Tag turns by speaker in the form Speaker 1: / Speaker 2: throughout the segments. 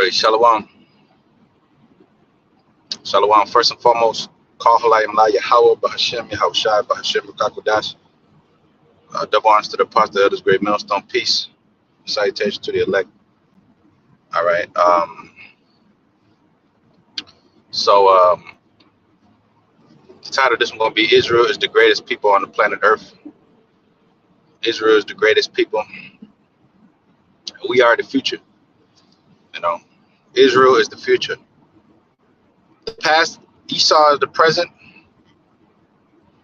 Speaker 1: All right, Shalom. Shalom. First and foremost, call Halayim La Yahweh, Bahashem, Yahushai, Bahashem, Kakudash. Double honors to the apostle, elders, great millstone, peace. Salutation to the elect. All right. So the title of this one going to be Israel is the greatest people on the planet Earth. Israel is the greatest people. We are the future. You know, Israel is the future. The past, Esau is the present.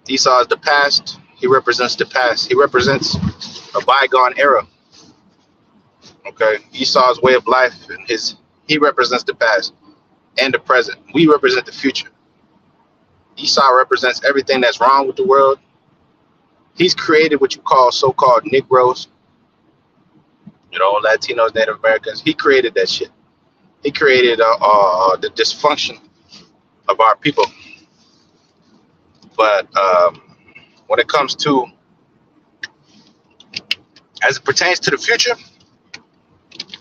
Speaker 1: Esau is the past. He represents the past. He represents a bygone era. Okay, Esau's way of life and he represents the past and the present. We represent the future. Esau represents everything that's wrong with the world. He's created what you call so-called Negroes, you know, Latinos, Native Americans. He created that shit. He created the dysfunction of our people. But when it comes to, as it pertains to the future,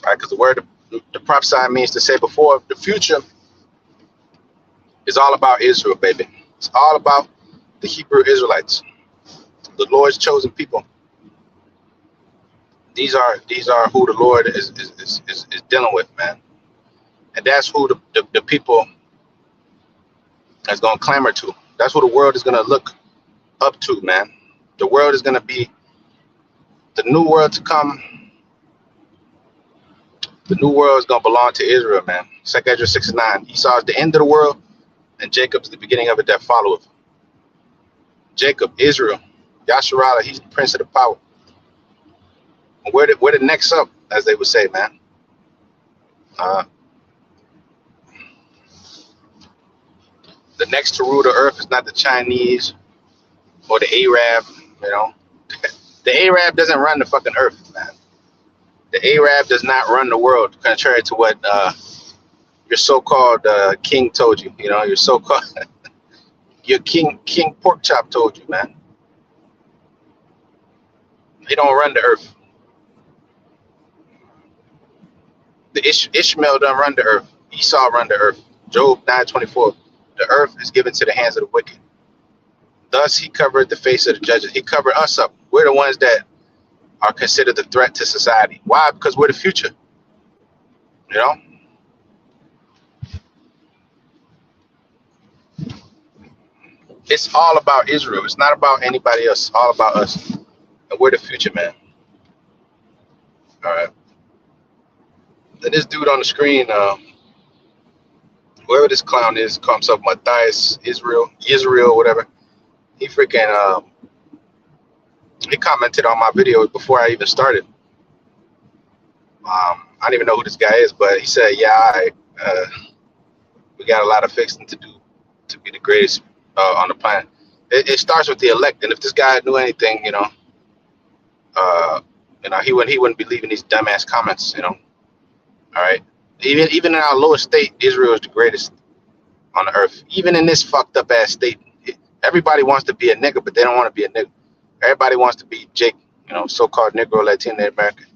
Speaker 1: right? Because the word, the prophesy means to say before, the future is all about Israel, baby. It's all about the Hebrew Israelites, the Lord's chosen people. These are who the Lord is dealing with, man. And that's who the people is going to clamor to. That's what the world is going to look up to, man. The world is going to be the new world to come. The new world is going to belong to Israel, man. 2 Ezra 6:9. Esau is the end of the world, and Jacob's the beginning of it that followeth. Jacob, Israel, Yasharallah, he's the prince of the power. Where the next up, as they would say, man. The next to rule the earth is not the Chinese or the Arab, you know. The Arab doesn't run the fucking earth, man. The Arab does not run the world, contrary to what your so-called king told you. You know, your so-called your king pork chop told you, man. They don't run the earth. The Ishmael don't run the earth. Esau run the earth. Job 9:24. The earth is given to the hands of the wicked. Thus he covered the face of the judges. He covered us up. We're the ones that are considered a threat to society. Why? Because we're the future. You know? It's all about Israel. It's not about anybody else. It's all about us. And we're the future, man. All right. Then this dude on the screen, whoever this clown is, calls himself Matthias Israel, whatever. He freaking, he commented on my video before I even started. I don't even know who this guy is, but he said, yeah, we got a lot of fixing to do to be the greatest on the planet. It starts with the elect, and if this guy knew anything, you know, he wouldn't be leaving these dumbass comments, you know. All right. Even in our lowest state, Israel is the greatest on the earth. Even in this fucked up ass state, everybody wants to be a nigga, but they don't want to be a nigga. Everybody wants to be Jake, you know, so-called Negro, Latino American.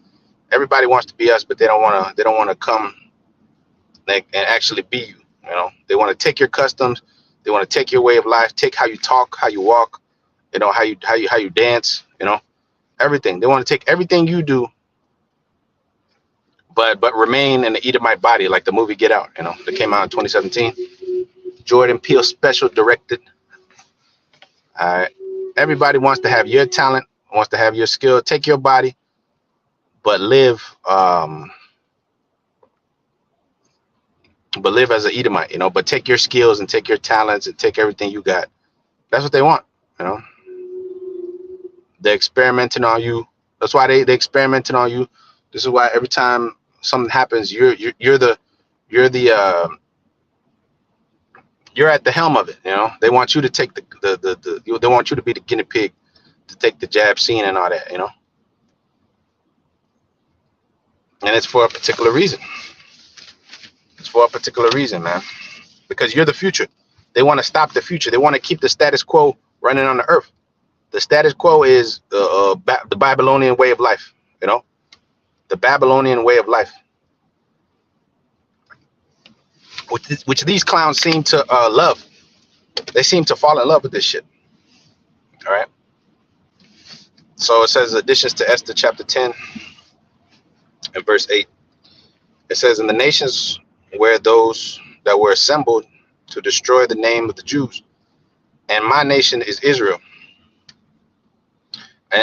Speaker 1: Everybody wants to be us, but they don't want to come and actually be you. You know, they want to take your customs, they want to take your way of life, take how you talk, how you walk, you know, how you dance, you know, everything. They want to take everything you do, but remain in the Edomite body, like the movie Get Out, you know, that came out in 2017. Jordan Peele special directed. All right. Everybody wants to have your talent, wants to have your skill, take your body, but live as an Edomite, you know, but take your skills and take your talents and take everything you got. That's what they want, you know. They're experimenting on you. That's why they experimenting on you. This is why every time something happens, you're at the helm of it, you know. They want you to take they want you to be the guinea pig, to take the jab scene and all that, you know. And it's for a particular reason. It's for a particular reason, man. Because you're the future. They want to stop the future. They want to keep the status quo running on the earth. The status quo is the Babylonian way of life, you know. The Babylonian way of life. which these clowns seem to love. They seem to fall in love with this shit. All right. So it says additions to Esther chapter 10 and verse 8. It says, in the nations where those that were assembled to destroy the name of the Jews, and my nation is Israel.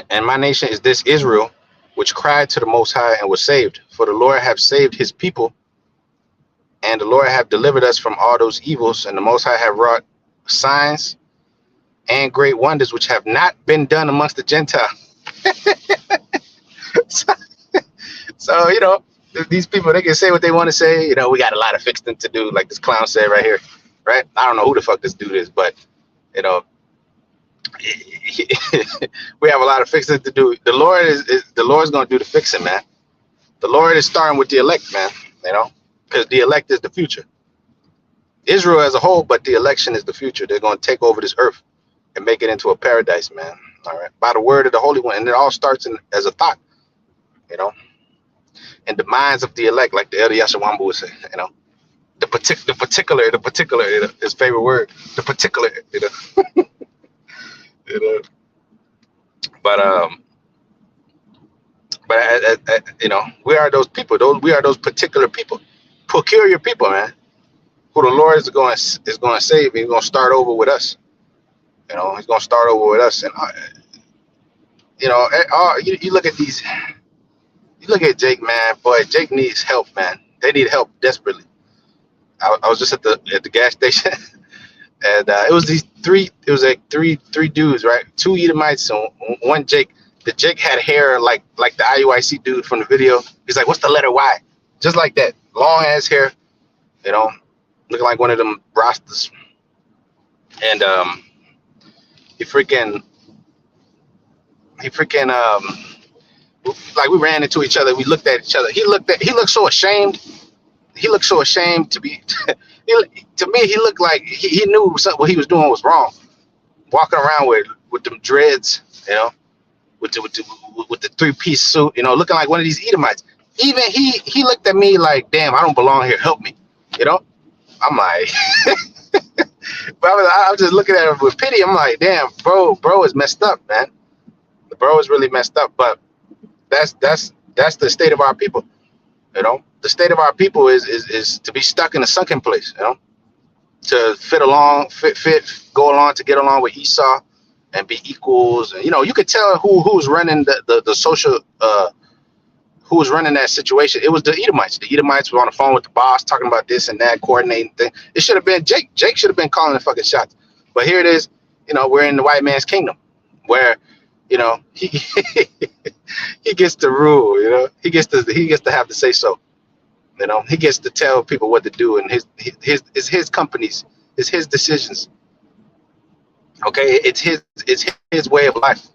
Speaker 1: And my nation is this Israel, which cried to the Most High and was saved. For the Lord have saved his people, and the Lord have delivered us from all those evils, and the Most High have wrought signs and great wonders which have not been done amongst the Gentiles. So, you know, these people, they can say what they want to say. You know, we got a lot of fixing to do, like this clown said right here, right? I don't know who the fuck this dude is, but, you know, we have a lot of fixing to do. The Lord's going to do the fixing, man. The Lord is starting with the elect, man, you know, because the elect is the future. Israel as a whole, but the election is the future. They're going to take over this earth and make it into a paradise, man. All right. By the word of the Holy One. And it all starts as a thought, you know, in the minds of the elect, like the Elder Yashawambu would say, you know, the particular, you know, his favorite word, the particular, you know. You know, but you know, we are those people. We are those particular people, peculiar people, man. Who the Lord is going to save. He's going to start over with us. You know, he's going to start over with us, and you know, you look at these. You look at Jake, man. Boy, Jake needs help, man. They need help desperately. I was just at the gas station. And it was like three dudes, right? Two Edomites and one Jake. The Jake had hair like the IUIC dude from the video. He's like, what's the letter Y? Just like that. Long ass hair, you know, looking like one of them Rastas. And he freaking like we ran into each other. We looked at each other. He looked so ashamed. He looked so ashamed to be. To me, he looked like he knew what he was doing was wrong. Walking around with them dreads, you know, with the 3-piece suit, you know, looking like one of these Edomites. Even he looked at me like, damn, I don't belong here. Help me, you know. I'm like, but I was just looking at him with pity. I'm like, damn, bro is messed up, man. The bro is really messed up. But that's the state of our people, you know. The state of our people is to be stuck in a sunken place, you know, to go along to get along with Esau and be equals. And, you know, you could tell who's running the social, who was running that situation. It was the Edomites. The Edomites were on the phone with the boss talking about this and that, coordinating thing. It should have been Jake. Jake should have been calling the fucking shots. But here it is, you know, we're in the white man's kingdom where, you know, he he gets to rule, you know, he gets to have to say so. You know, he gets to tell people what to do, and it's his companies, it's his decisions. Okay, it's his way of life.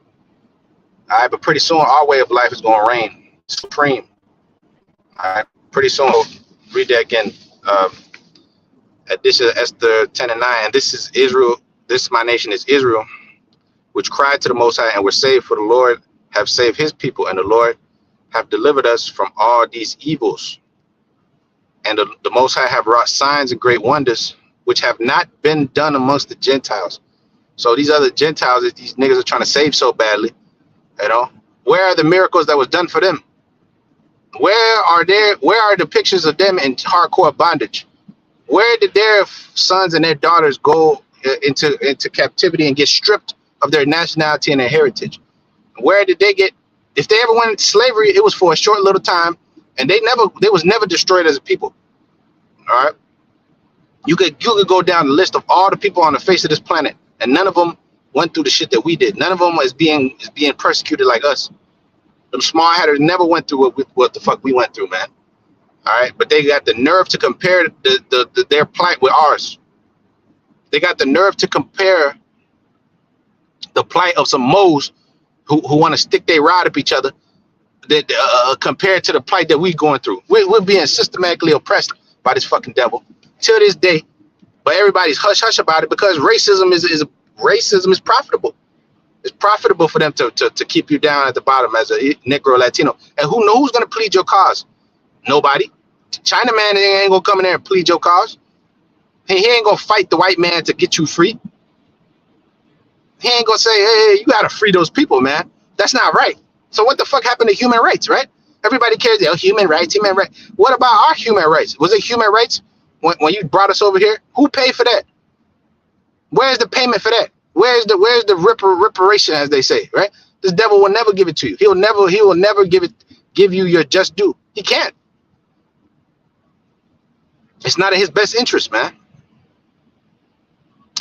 Speaker 1: All right, but pretty soon our way of life is going to reign supreme. All right, pretty soon we'll read that again. This is Esther 10 and 9. And this is Israel. This my nation is Israel, which cried to the Most High and were saved. For the Lord have saved his people, and the Lord have delivered us from all these evils. And the Most High have wrought signs and great wonders, which have not been done amongst the Gentiles. So these other Gentiles that these niggas are trying to save so badly, you know, where are the miracles that was done for them? Where are the pictures of them in hardcore bondage? Where did their sons and their daughters go into captivity and get stripped of their nationality and their heritage? Where did they get, if they ever went into slavery, it was for a short little time. And they was never destroyed as a people. All right. You could go down the list of all the people on the face of this planet, and none of them went through the shit that we did. None of them is being persecuted like us. Them small hatters never went through what the fuck we went through, man. All right, but they got the nerve to compare their plight with ours. They got the nerve to compare the plight of some moles who want to stick their rod up each other. That compared to the plight that we're going through. We're being systematically oppressed by this fucking devil till this day. But everybody's hush about it because racism is profitable. It's profitable for them to keep you down at the bottom as a Negro Latino. And who's going to plead your cause? Nobody. China man ain't going to come in there and plead your cause. He ain't gonna fight the white man to get you free. He ain't gonna say, hey, you gotta free those people, man. That's not right. So what the fuck happened to human rights, right? Everybody cares, oh, human rights, human rights. What about our human rights? Was it human rights when you brought us over here? Who paid for that? Where's the payment for that? Where's the reparation, as they say, right? This devil will never give it to you. He will never give you your just due. He can't. It's not in his best interest, man.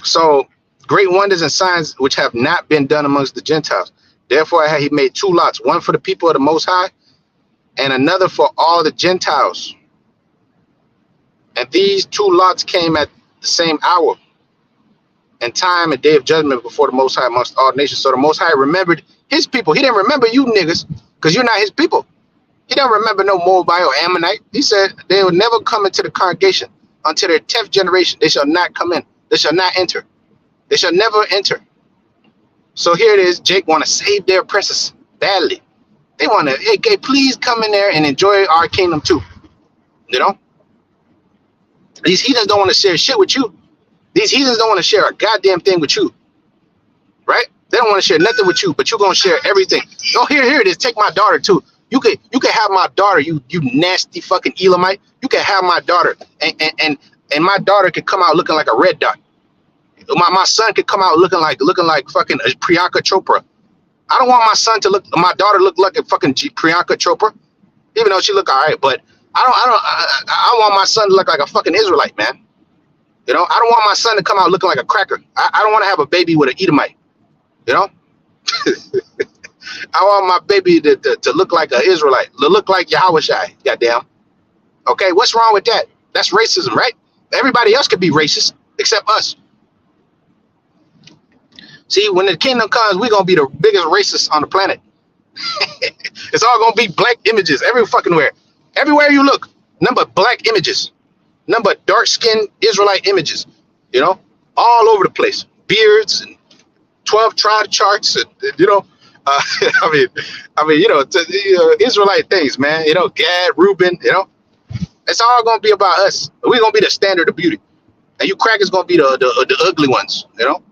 Speaker 1: So great wonders and signs which have not been done amongst the Gentiles. Therefore, he made two lots, one for the people of the Most High, and another for all the Gentiles. And these two lots came at the same hour and time and day of judgment before the Most High amongst all nations. So the Most High remembered his people. He didn't remember you niggas because you're not his people. He don't remember no Moabite or Ammonite. He said they will never come into the congregation until their 10th generation. They shall not come in. They shall not enter. They shall never enter. So here it is. Jake want to save their oppressors badly. They want to, hey, please come in there and enjoy our kingdom too. You know? These heathens don't want to share shit with you. These heathens don't want to share a goddamn thing with you. Right? They don't want to share nothing with you, but you're going to share everything. Oh, here it is. Take my daughter too. You can have my daughter, you nasty fucking Elamite. You can have my daughter. And my daughter could come out looking like a red dot. My son could come out looking like fucking Priyanka Chopra. I don't want my daughter look like a fucking Priyanka Chopra, even though she look all right. But I want my son to look like a fucking Israelite, man. You know, I don't want my son to come out looking like a cracker. I don't want to have a baby with an Edomite. You know, I want my baby to look like an Israelite, to look like Yahushai. Goddamn. Okay, what's wrong with that? That's racism, right? Everybody else could be racist except us. See, when the kingdom comes, we're going to be the biggest racists on the planet. It's all going to be black images every fucking where. Everywhere you look, number black images, number dark-skinned Israelite images, you know, all over the place. Beards and 12 tribe charts, and you know, I mean, you know, Israelite things, man. You know, Gad, Reuben, you know, it's all going to be about us. We're going to be the standard of beauty. And you crackers going to be the ugly ones, you know.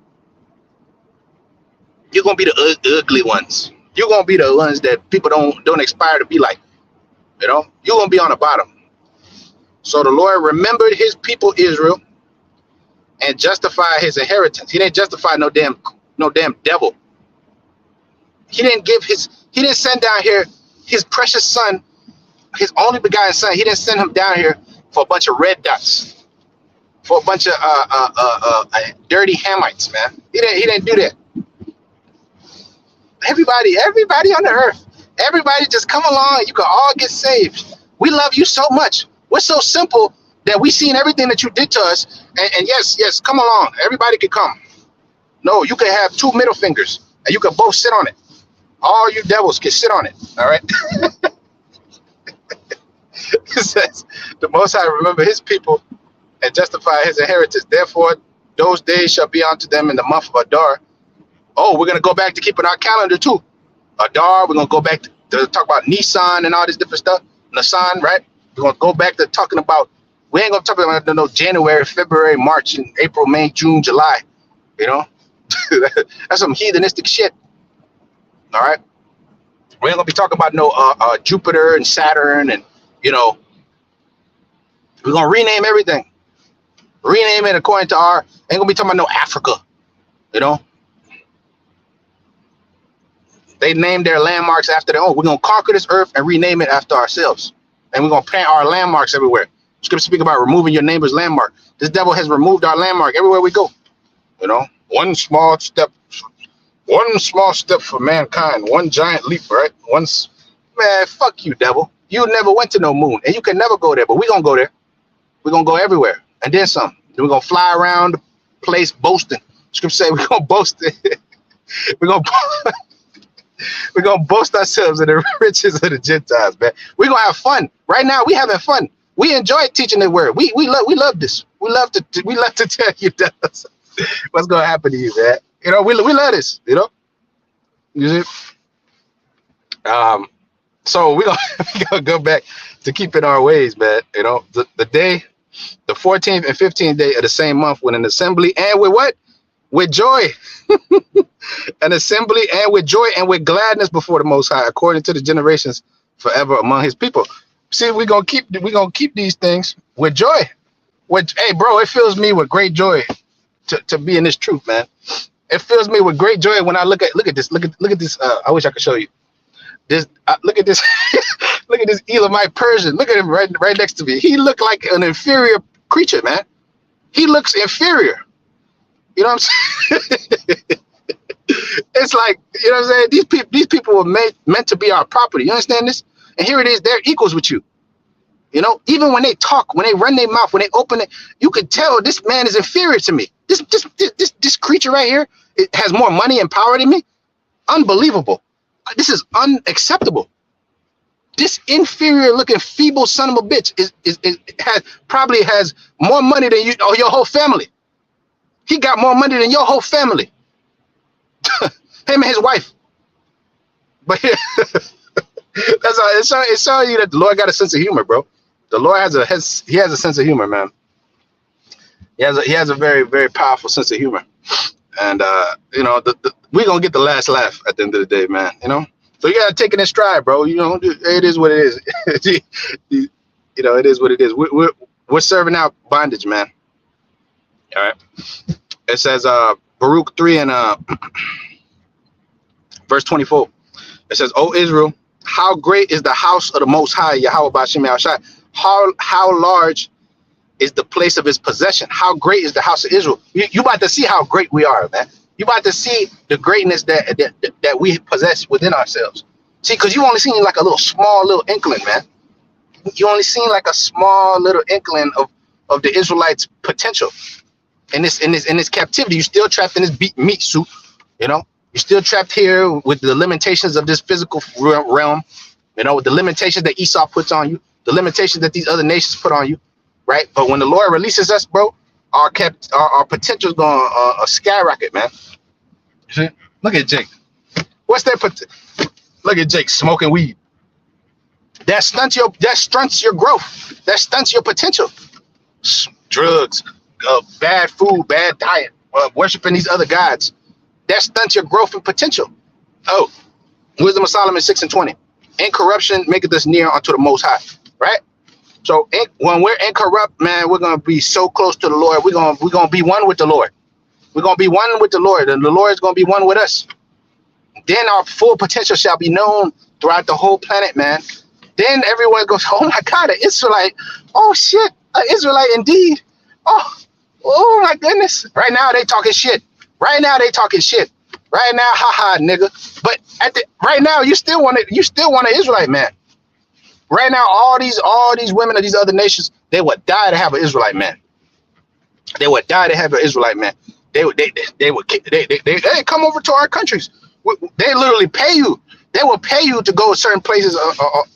Speaker 1: You're gonna be the ugly ones. You're gonna be the ones that people don't aspire to be like. You know, you're gonna be on the bottom. So the Lord remembered his people Israel and justified his inheritance. He didn't justify no damn devil. He didn't send down here his precious son, his only begotten son. He didn't send him down here for a bunch of red dots, for a bunch of dirty Hamites, man. He didn't do that. Everybody on the earth, everybody just come along. You can all get saved. We love you so much. We're so simple that we seen everything that you did to us. And yes, come along. Everybody can come. No, you can have two middle fingers and you can both sit on it. All you devils can sit on it. All right. It says, the Most High remember his people and justify his inheritance. Therefore, those days shall be unto them in the month of Adar. Oh, we're going to go back to keeping our calendar too. Adar, we're going to go back to talk about Nisan and all this different stuff. Nisan, right? We're going to go back to talking about, we ain't going to talk about no January, February, March, and April, May, June, July. You know? That's some heathenistic shit. All right? We ain't going to be talking about no Jupiter and Saturn and, you know, we're going to rename everything. Rename it according to our, ain't going to be talking about no Africa. You know? They named their landmarks after their own. We're going to conquer this earth and rename it after ourselves. And we're going to plant our landmarks everywhere. Scripture speak about removing your neighbor's landmark. This devil has removed our landmark everywhere we go. You know, one small step for mankind, one giant leap, right? Man, fuck you, devil. You never went to no moon and you can never go there, but we're going to go there. We're going to go everywhere. And then some. Then we're going to fly around the place boasting. Scripture say we're going to boast it. We're going to boast ourselves in the riches of the Gentiles, man. We're going to have fun. Right now, we having fun. We enjoy teaching the word. We love this. We love to tell you what's going to happen to you, man. You know, we love this, you know? You see? So we're going to go back to keeping our ways, man. You know, the day The 14th and 15th day of the same month with an assembly and with what? With joy. An assembly and with joy and with gladness before the Most High, according to the generations forever among his people. See, we're gonna keep these things with joy. With hey bro, it fills me with great joy to be in this truth, man. It fills me with great joy when I look at this. Look at this. I wish I could show you. This look at this. Look at this Elamite Persian. Look at him right next to me. He looked like an inferior creature, man. He looks inferior. You know what I'm saying? It's like, you know what I'm saying? These people were meant to be our property. You understand this? And here it is, they're equals with you. You know, even when they talk, when they run their mouth, when they open it, you could tell this man is inferior to me. This creature right here, it has more money and power than me. Unbelievable. This is unacceptable. This inferior looking feeble son of a bitch probably has more money than you or your whole family. He got more money than your whole family. Him and his wife. But that's all. It's showing you that the Lord got a sense of humor, bro. The Lord has a sense of humor, man. He has a very, very powerful sense of humor. And you know, we're gonna get the last laugh at the end of the day, man. You know? So you gotta take it in stride, bro. You know, it is what it is. You know, it is what it is. We're serving out bondage, man. All right. It says Baruch 3 and verse 24. It says, "O Israel, how great is the house of the Most High, Yahweh Bashim Yahushai? How large is the place of his possession? How great is the house of Israel?" You about to see how great we are, man. You about to see the greatness that we possess within ourselves. See, because you only seen like a small little inkling, man. You only seen like a small little inkling of the Israelites' potential. In this captivity, you're still trapped in this meat suit, you know. You're still trapped here with the limitations of this physical realm, you know, with the limitations that Esau puts on you, the limitations that these other nations put on you, right? But when the Lord releases us, bro, our potential is going to skyrocket, man. See? Look at Jake. What's that? Look at Jake smoking weed. That stunts your growth. That stunts your potential. Drugs, bad food, bad diet, worshiping these other gods. That stunts your growth and potential. Oh, Wisdom of Solomon 6 and 20. Incorruption maketh us near unto the Most High. Right? So when we're incorrupt, man, we're gonna be so close to the Lord. We're gonna be one with the Lord. We're gonna be one with the Lord, and the Lord is gonna be one with us. Then our full potential shall be known throughout the whole planet, man. Then everyone goes, "Oh my God, an Israelite! Oh shit, an Israelite indeed! Oh my goodness!" Right now they talking shit. Right now they talking shit. Right now, haha, nigga. But right now you still want an Israelite man. Right now, all these women of these other nations, they would die to have an Israelite man. They would die to have an Israelite man. They come over to our countries. They literally pay you. They will pay you to go to certain places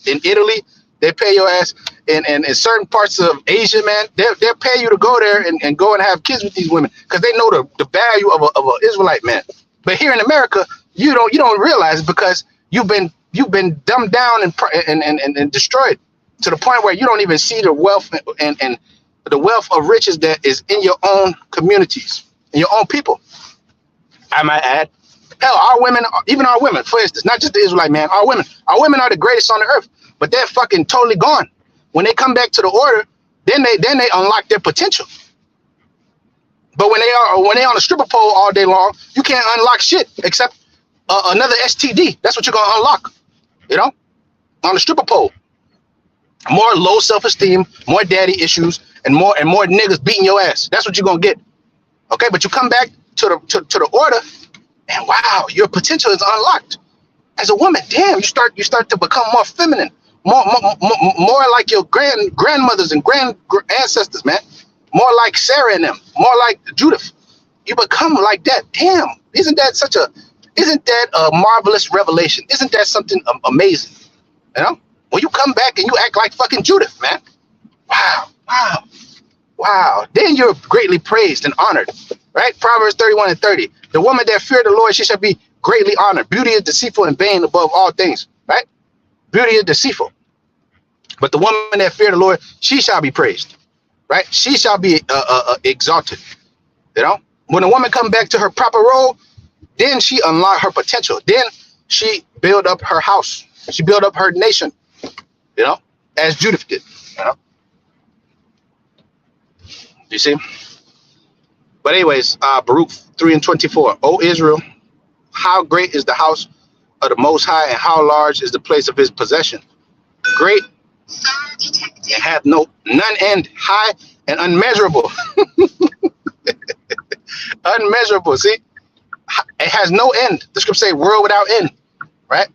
Speaker 1: in Italy. They pay your ass in certain parts of Asia, man. They'll pay you to go there and go and have kids with these women because they know the value of an Israelite man. But here in America, you don't realize it because you've been dumbed down and destroyed to the point where you don't even see the wealth and the wealth of riches that is in your own communities, in your own people. I might add. Hell, our women, for instance, not just the Israelite man, our women are the greatest on the earth, but they're fucking totally gone. When they come back to the order, then they unlock their potential. But when they on a stripper pole all day long, you can't unlock shit except another STD. That's what you're gonna unlock, you know, on the stripper pole. More low self-esteem, more daddy issues, and more niggas beating your ass. That's what you're gonna get. Okay, but you come back to the order. And wow, your potential is unlocked. As a woman, damn, you start to become more feminine, more like your grandmothers and grand ancestors, man. More like Sarah and them, more like Judith. You become like that. Damn, isn't that a marvelous revelation? Isn't that something amazing? You know, when you come back and you act like fucking Judith, man. Wow. Then you're greatly praised and honored. Right? Proverbs 31 and 30. The woman that feared the Lord, she shall be greatly honored. Beauty is deceitful and vain above all things. Right? Beauty is deceitful. But the woman that feared the Lord, she shall be praised. right? She shall be exalted. You know, when a woman come back to her proper role, then she unlock her potential. Then she build up her house. She build up her nation. You know, as Judith did. You know, you see. But anyways, Baruch 3:24. O Israel, how great is the house of the Most High, and how large is the place of his possession? Great and hath none end, high and unmeasurable. Unmeasurable. See, it has no end. The scripture say, "World without end." Right?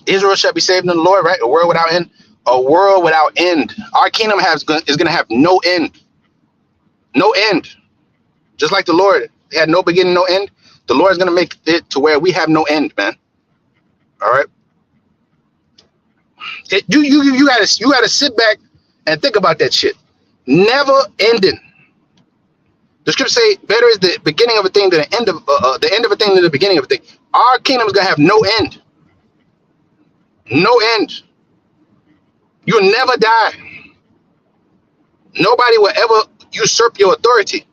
Speaker 1: Israel shall be saved in the Lord. Right? A world without end. A world without end. Our kingdom is going to have no end. No end. Just like the Lord had no beginning, no end. The Lord is going to make it to where we have no end, man. All right. You gotta sit back and think about that shit. Never ending. The scripture say, "Better is the beginning of a thing than the end of a thing than the beginning of a thing." Our kingdom is gonna have no end. No end. You'll never die. Nobody will ever usurp your authority.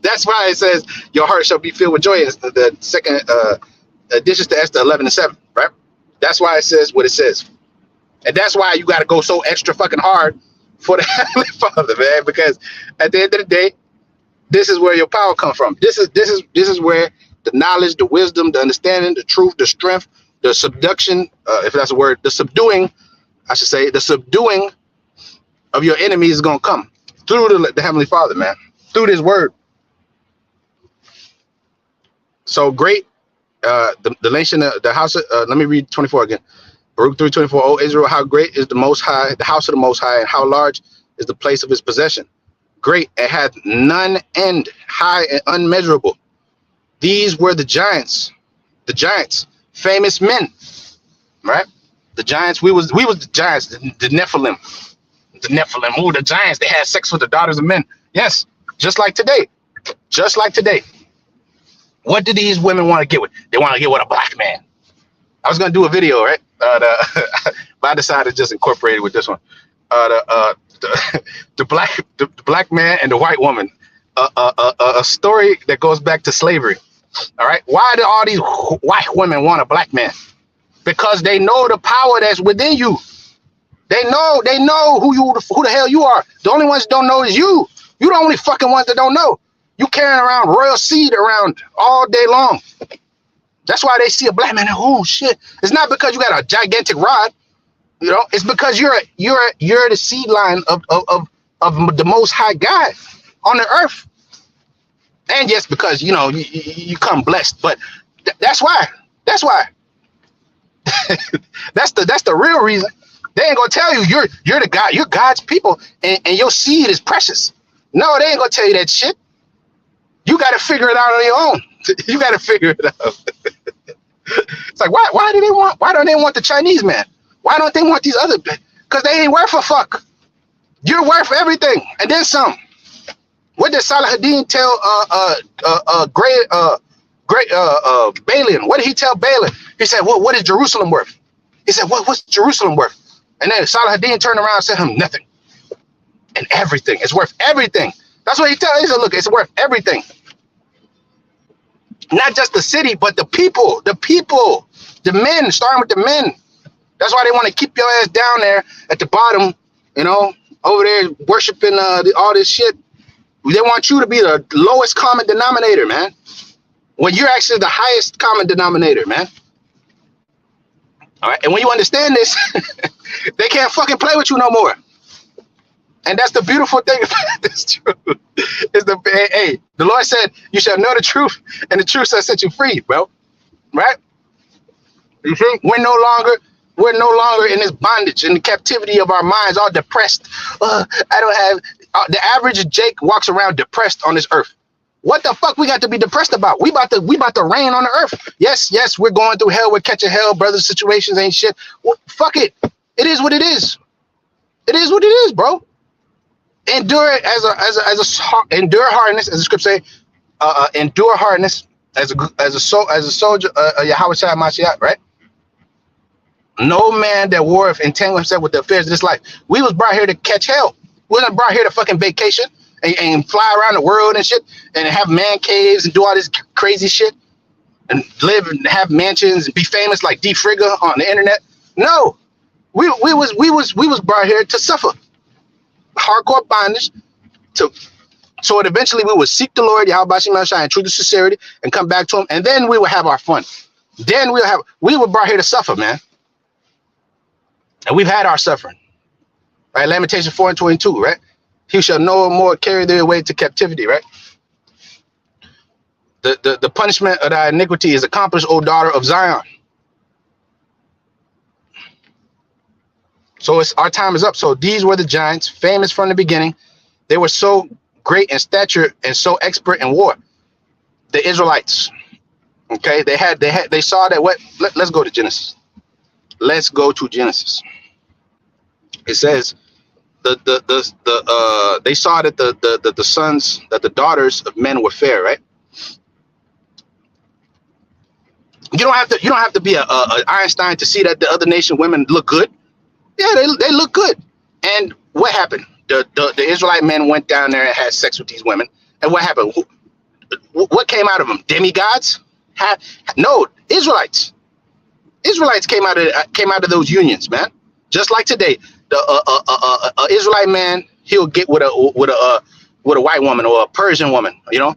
Speaker 1: That's why it says, "Your heart shall be filled with joy." It's the second additions to Esther 11:7, right? That's why it says what it says, and that's why you got to go so extra fucking hard for the Heavenly Father, man. Because at the end of the day, this is where your power comes from. This is where the knowledge, the wisdom, the understanding, the truth, the strength, the subduction, if that's a word, the subduing, I should say, the subduing of your enemies is gonna come through the Heavenly Father, man, through this word. So great. The nation, the house. Let me read 24 again. Baruch 3:24. O Israel, how great is the Most High, the house of the Most High, and how large is the place of his possession. Great, it hath none end, high and unmeasurable. These were the giants, famous men, right? The giants. We was the giants, the Nephilim, Ooh, the giants. They had sex with the daughters of men. Yes, just like today. Just like today. What do these women want to get with? They want to get with a black man. I was gonna do a video, right? But I decided to just incorporate it with this one. The black man and the white woman. A story that goes back to slavery. All right. Why do all these white women want a black man? Because they know the power that's within you. They know who the hell you are. The only ones that don't know is you. You the only fucking ones that don't know. You carrying around royal seed around all day long. That's why they see a black man and, oh shit. It's not because you got a gigantic rod, you know. It's because you're the seed line of the Most High God on the earth. And yes, because you know you come blessed, but that's why. That's why. that's the real reason. They ain't gonna tell you you're the God. You're God's people, and your seed is precious. No, they ain't gonna tell you that shit. You got to figure it out on your own. You got to figure it out. It's like, why don't they want the Chinese man? Why don't they want these other? Because they ain't worth a fuck. You're worth everything, and then some. What did Salahuddin tell great Balaam? What did he tell Balaam? He said, what is Jerusalem worth? He said, what's Jerusalem worth? And then Salahuddin turned around and said him nothing. And everything. It's worth everything. That's what he tells. He said, look, it's worth everything. Not just the city, but the people, the men, starting with the men. That's why they want to keep your ass down there at the bottom, you know, over there worshiping all this shit. They want you to be the lowest common denominator, man. When you're actually the highest common denominator, man. All right. And when you understand this, they can't fucking play with you no more. And that's the beautiful thing about this truth. Is the Lord said, you shall know the truth, and the truth shall set you free, bro. Right? You see? We're no longer in this bondage, in the captivity of our minds, all depressed. I don't have the average Jake walks around depressed on this earth. What the fuck we got to be depressed about? We about to reign on the earth. Yes, we're going through hell, we're catching hell, brothers. Situations ain't shit. Well, fuck it. It is what it is. It is what it is, bro. Endure endure hardness, as the scripture say, endure hardness as a soldier, Yahweh Shai Mashiach, right? No man that warreth entangle himself with the affairs of this life. We was brought here to catch hell. We wasn't brought here to fucking vacation and fly around the world and shit and have man caves and do all this crazy shit and live and have mansions and be famous like D Frigga on the internet. No, we was brought here to suffer hardcore bondage to so that eventually we would seek the Lord Yahweh Shem Shai in truth and sincerity and come back to him, and then we will have our fun. Then we were brought here to suffer, man. And we've had our suffering. Right? Lamentation 4:22, right? He shall no more carry thee away to captivity, right? The punishment of thy iniquity is accomplished, O daughter of Zion. So our time is up. So these were the giants, famous from the beginning. They were so great in stature and so expert in war. The Israelites. Okay, they saw that what let's go to Genesis. Let's go to Genesis. It says they saw that the sons, that the daughters of men were fair, right? You don't have to be a Einstein to see that the other nation women look good. Yeah, they look good. And what happened? The Israelite men went down there and had sex with these women. And what happened? What came out of them? Demigods? No, Israelites. Israelites came out of those unions, man. Just like today, the Israelite man, he'll get with a white woman or a Persian woman, you know.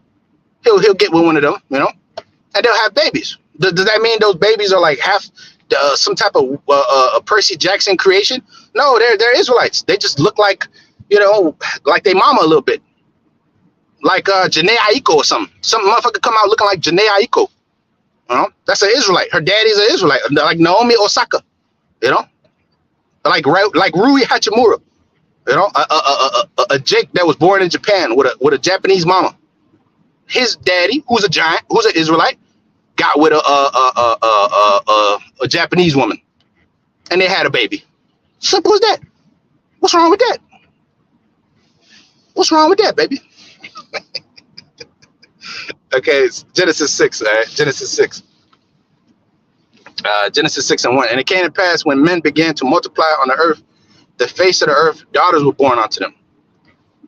Speaker 1: He'll get with one of them, you know, and they'll have babies. Does that mean those babies are like half some type of Percy Jackson creation? No, they're Israelites. They just look like, you know, like their mama a little bit, like Janae Aiko or something. Some motherfucker come out looking like Janae Aiko. You know, that's an Israelite. Her daddy's an Israelite, like Naomi Osaka. You know, like Rui Hachimura. You know, a Jake that was born in Japan with a Japanese mama. His daddy, who's a giant, who's an Israelite, got with a Japanese woman, and they had a baby. Simple as that. What's wrong with that? What's wrong with that, baby? Okay, it's Genesis 6, all right? Genesis 6. Genesis 6:1. And it came to pass when men began to multiply on the earth, the face of the earth, daughters were born unto them.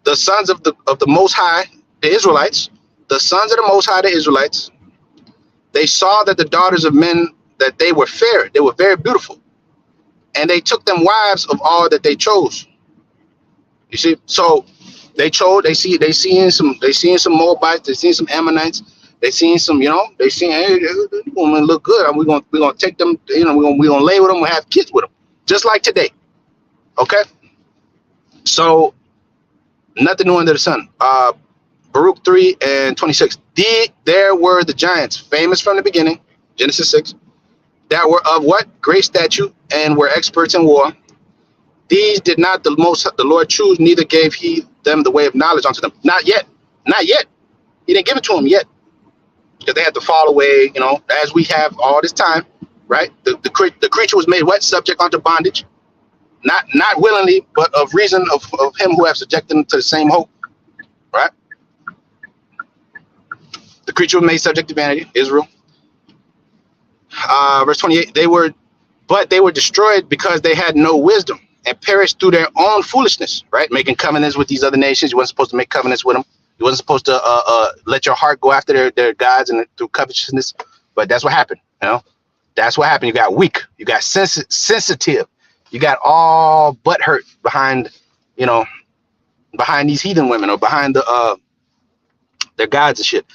Speaker 1: The sons of the Most High, the Israelites, the sons of the Most High, the Israelites, they saw that the daughters of men, that they were fair, they were very beautiful. And they took them wives of all that they chose. You see, so they seen some Moabites, they seen some Ammonites, they seen some, you know, they seen, hey, these women look good. We're gonna take them, you know, we're gonna lay with them, we'll have kids with them, just like today. Okay, so nothing new under the sun. Baruch 3:26. There were the giants, famous from the beginning, Genesis 6, that were of what? Great stature and were experts in war. These did not the Lord choose, neither gave he them the way of knowledge unto them. Not yet. Not yet. He didn't give it to them yet. Because they had to fall away, you know, as we have all this time, right? The creature was made what? Subject unto bondage. Not willingly, but of reason of him who have subjected them to the same hope. Right? The creature was made subject to vanity, Israel. Verse 28, they were destroyed because they had no wisdom and perished through their own foolishness, right? Making covenants with these other nations. You weren't supposed to make covenants with them. You wasn't supposed to let your heart go after their gods and through covetousness. But that's what happened, you know? That's what happened. You got weak. You got sensitive. You got all butt hurt behind, you know, behind these heathen women or behind their gods and shit.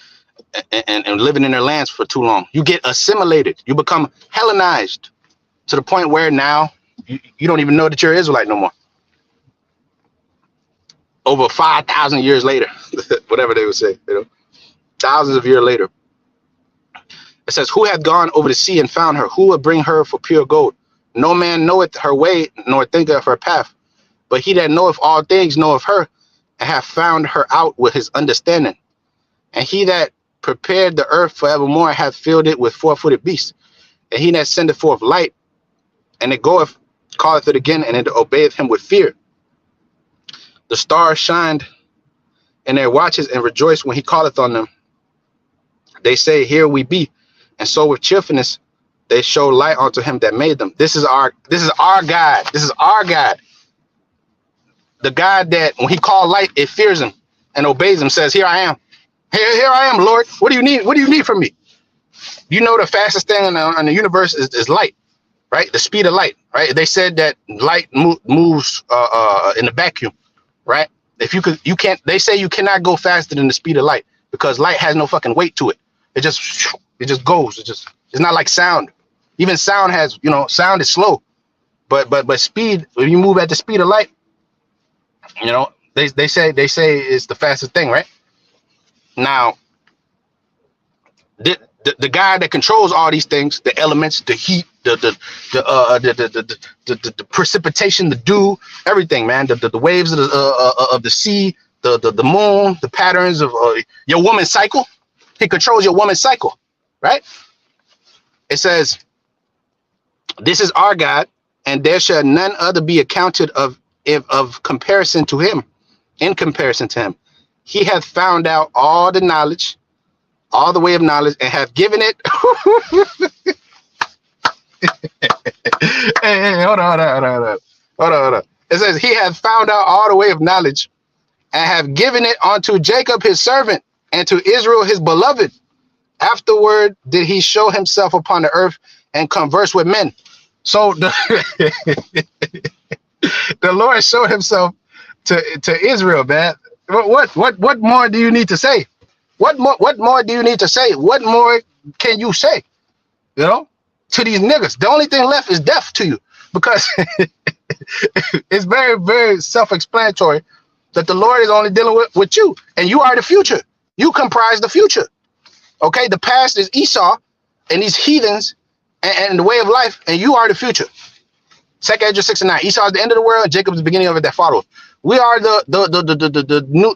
Speaker 1: And living in their lands for too long. You get assimilated. You become Hellenized to the point where now you don't even know that you're Israelite no more. Over 5,000 years later, whatever they would say, you know, thousands of years later. It says, who hath gone over the sea and found her? Who will bring her for pure gold? No man knoweth her way, nor thinketh of her path. But he that knoweth all things knoweth her, and hath found her out with his understanding. And he that prepared the earth forevermore hath filled it with four-footed beasts. And he that sendeth forth light, and it goeth, calleth it again, and it obeyeth him with fear. The stars shined in their watches and rejoice when he calleth on them. They say, here we be. And so with cheerfulness they show light unto him that made them. This is our God. This is our God. The God that when he called light, it fears him and obeys him, says, here I am. Here I am, Lord. What do you need? What do you need from me? You know the fastest thing in the universe is light, right? The speed of light, right? They said that light moves in the vacuum, right? If you can't. They say you cannot go faster than the speed of light because light has no fucking weight to it. It just goes. It's not like sound. Even sound has, sound is slow, but speed. When you move at the speed of light, they say it's the fastest thing, right? Now, the guy that controls all these things, the elements, the heat, the precipitation, the dew, everything, man, the waves of the sea, the moon, the patterns of your woman's cycle. He controls your woman's cycle, right? It says, this is our God, and there shall none other be accounted of comparison to him, in comparison to him. He hath found out all the knowledge, all the way of knowledge, and have given it. Hey, hold on. It says, he hath found out all the way of knowledge, and have given it unto Jacob his servant, and to Israel his beloved. Afterward did he show himself upon the earth and converse with men. So the Lord showed himself to Israel, man. What more do you need to say? What more do you need to say? What more can you say? To these niggas. The only thing left is death to you, because it's very, very self-explanatory that the Lord is only dealing with you, and you are the future. You comprise the future. Okay, the past is Esau and these heathens and the way of life, and you are the future. 2nd Ezra 6:9. Esau is the end of the world, and Jacob is the beginning of it that follows. We are the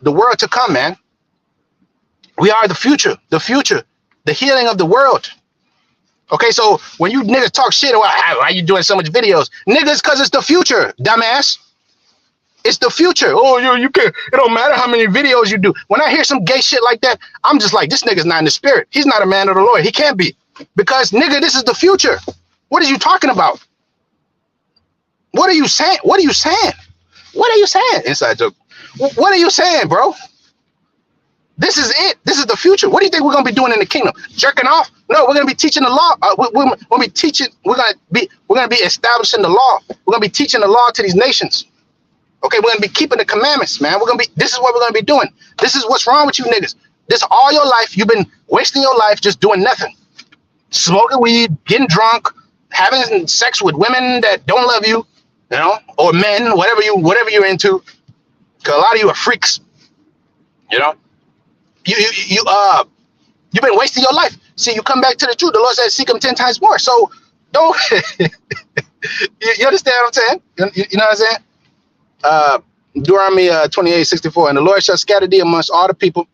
Speaker 1: world to come, man. We are the future, the healing of the world. Okay, so when you niggas talk shit, why you doing so much videos? Niggas, because it's the future, dumbass. It's the future. Oh, you can't. It don't matter how many videos you do. When I hear some gay shit like that, I'm just like, this nigga's not in the spirit. He's not a man of the Lord. He can't be. Because, nigga, this is the future. What are you talking about? What are you saying? What are you saying? What are you saying? Inside joke. What are you saying, bro? This is it. This is the future. What do you think we're going to be doing in the kingdom? Jerking off? No, we're going to be teaching the law. We're going to be teaching. We're going to be establishing the law. We're going to be teaching the law to these nations. Okay, we're going to be keeping the commandments, man. This is what we're going to be doing. This is what's wrong with you niggas. This all your life, you've been wasting your life just doing nothing. Smoking weed, getting drunk, having sex with women that don't love you, or men, whatever you're into. Because a lot of you are freaks, You've been wasting your life. See, you come back to the truth. The Lord says, seek him 10 times more. So don't, you understand what I'm saying? You know what I'm saying? Deuteronomy 28:64, and the Lord shall scatter thee amongst all the people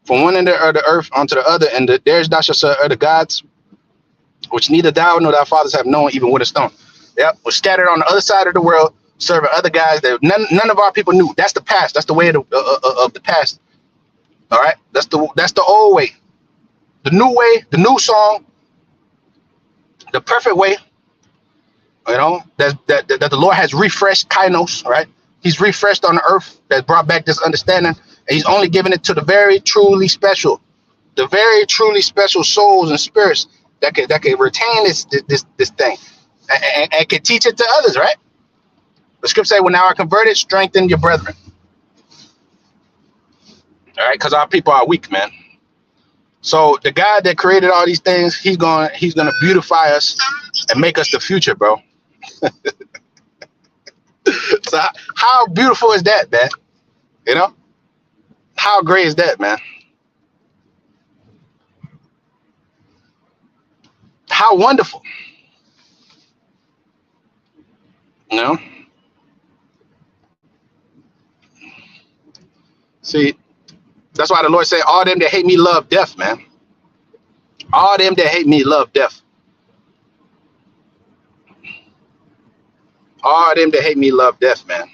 Speaker 1: from one end of the earth unto the other, and there thou shalt serve other gods, which neither thou nor thy fathers have known, even with a stone. Yep, was scattered on the other side of the world, serving other guys that none of our people knew. That's the past. That's the way of the past. All right, that's the old way. The new way, the new song, the perfect way. That the Lord has refreshed kainos, right? He's refreshed on the earth, that brought back this understanding, and he's only giving it to the very truly special souls and spirits that can retain this thing and can teach it to others, right? The scripture say, when thou art converted, strengthen your brethren. All right, because our people are weak, man. So the God that created all these things, he's gonna beautify us and make us the future, bro. So how beautiful is that, man? How great is that, man? How wonderful. See, that's why the Lord said, all them that hate me love death, man. All them that hate me love death. All them that hate me love death, man.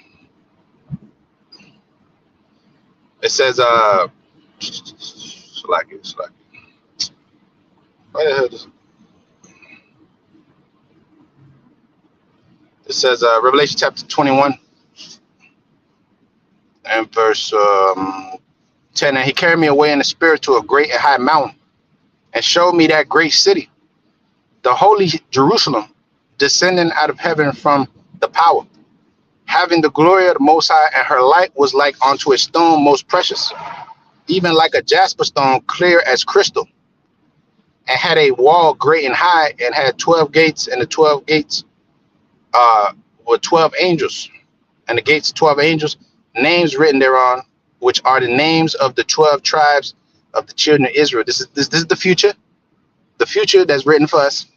Speaker 1: It says, Slacky. Why the hell does It says Revelation chapter 21 and verse 10. And he carried me away in the spirit to a great and high mountain, and showed me that great city, the holy Jerusalem, descending out of heaven from the power, having the glory of the Most High, and her light was like unto a stone most precious, even like a jasper stone, clear as crystal, and had a wall great and high, and had 12 gates, and the 12 gates were 12 angels, and the gates 12 angels, names written thereon, which are the names of the 12 tribes of the children of Israel. This is the future that's written for us.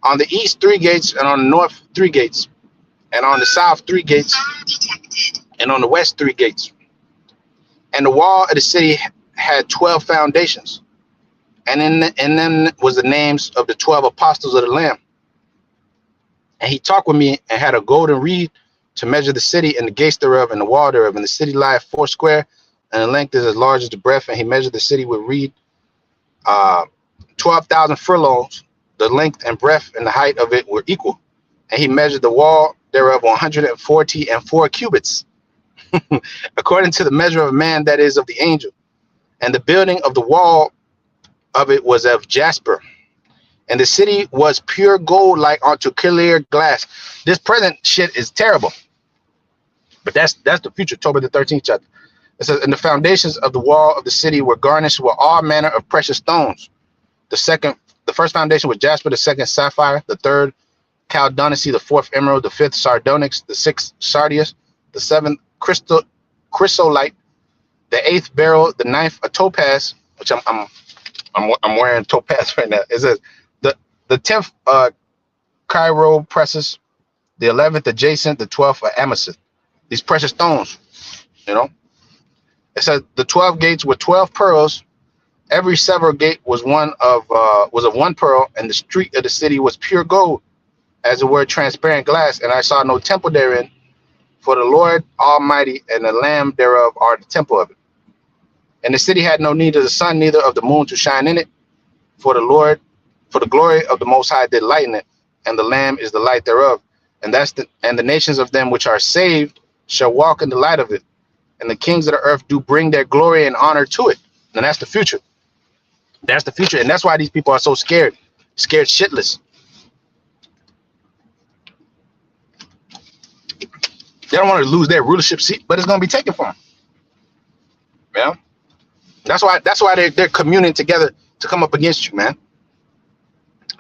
Speaker 1: On the east 3 gates, and on the north 3 gates, and on the south 3 gates, and on the west 3 gates. And the wall of the city had 12 foundations, and in them was the names of the 12 apostles of the Lamb. And he talked with me, and had a golden reed to measure the city, and the gates thereof, and the wall thereof. And the city lieth 4 square, and the length is as large as the breadth. And he measured the city with reed, 12,000 furlongs. The length and breadth and the height of it were equal. And he measured the wall thereof 144 cubits, according to the measure of man, that is of the angel. And the building of the wall of it was of jasper, and the city was pure gold, like unto clear glass. This present shit is terrible, but that's the future. Tobit the 13th chapter. It says, and the foundations of the wall of the city were garnished with all manner of precious stones. The first foundation was jasper, the second sapphire, the third chalcedony, the fourth emerald, the fifth sardonyx, the sixth sardius, the seventh chrysolite, the eighth beryl, the ninth a topaz, which I'm wearing topaz right now. It says the 10th chiropracus, the 11th adjacent, the 12th amethyst. These precious stones, you know. It says the 12 gates were 12 pearls. Every several gate was of one pearl, and the street of the city was pure gold, as it were transparent glass. And I saw no temple therein, for the Lord Almighty and the Lamb thereof are the temple of it. And the city had no need of the sun, neither of the moon to shine in it, for the glory of the Most High did lighten it, and the Lamb is the light thereof. And the nations of them which are saved shall walk in the light of it, and the kings of the earth do bring their glory and honor to it. And that's the future. That's the future, and that's why these people are so scared shitless. They don't want to lose their rulership seat, but it's going to be taken from them. Yeah, that's why they're communing together to come up against you, man.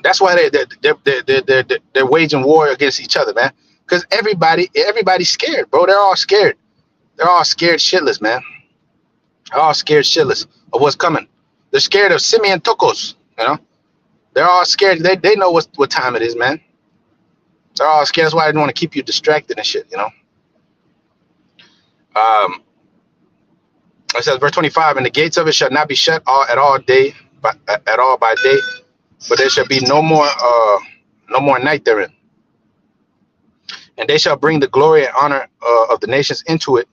Speaker 1: That's why they're waging war against each other, man. Because everybody's scared, bro. They're all scared. They're all scared shitless, man. They're all scared shitless of what's coming. They're scared of Simeon Tokos, you know. They're all scared. They know what time it is, man. They're all scared. That's why they want to keep you distracted and shit, you know. It says verse 25, and the gates of it shall not be shut at all by day, but there shall be no more night therein. And they shall bring the glory and honor of the nations into it,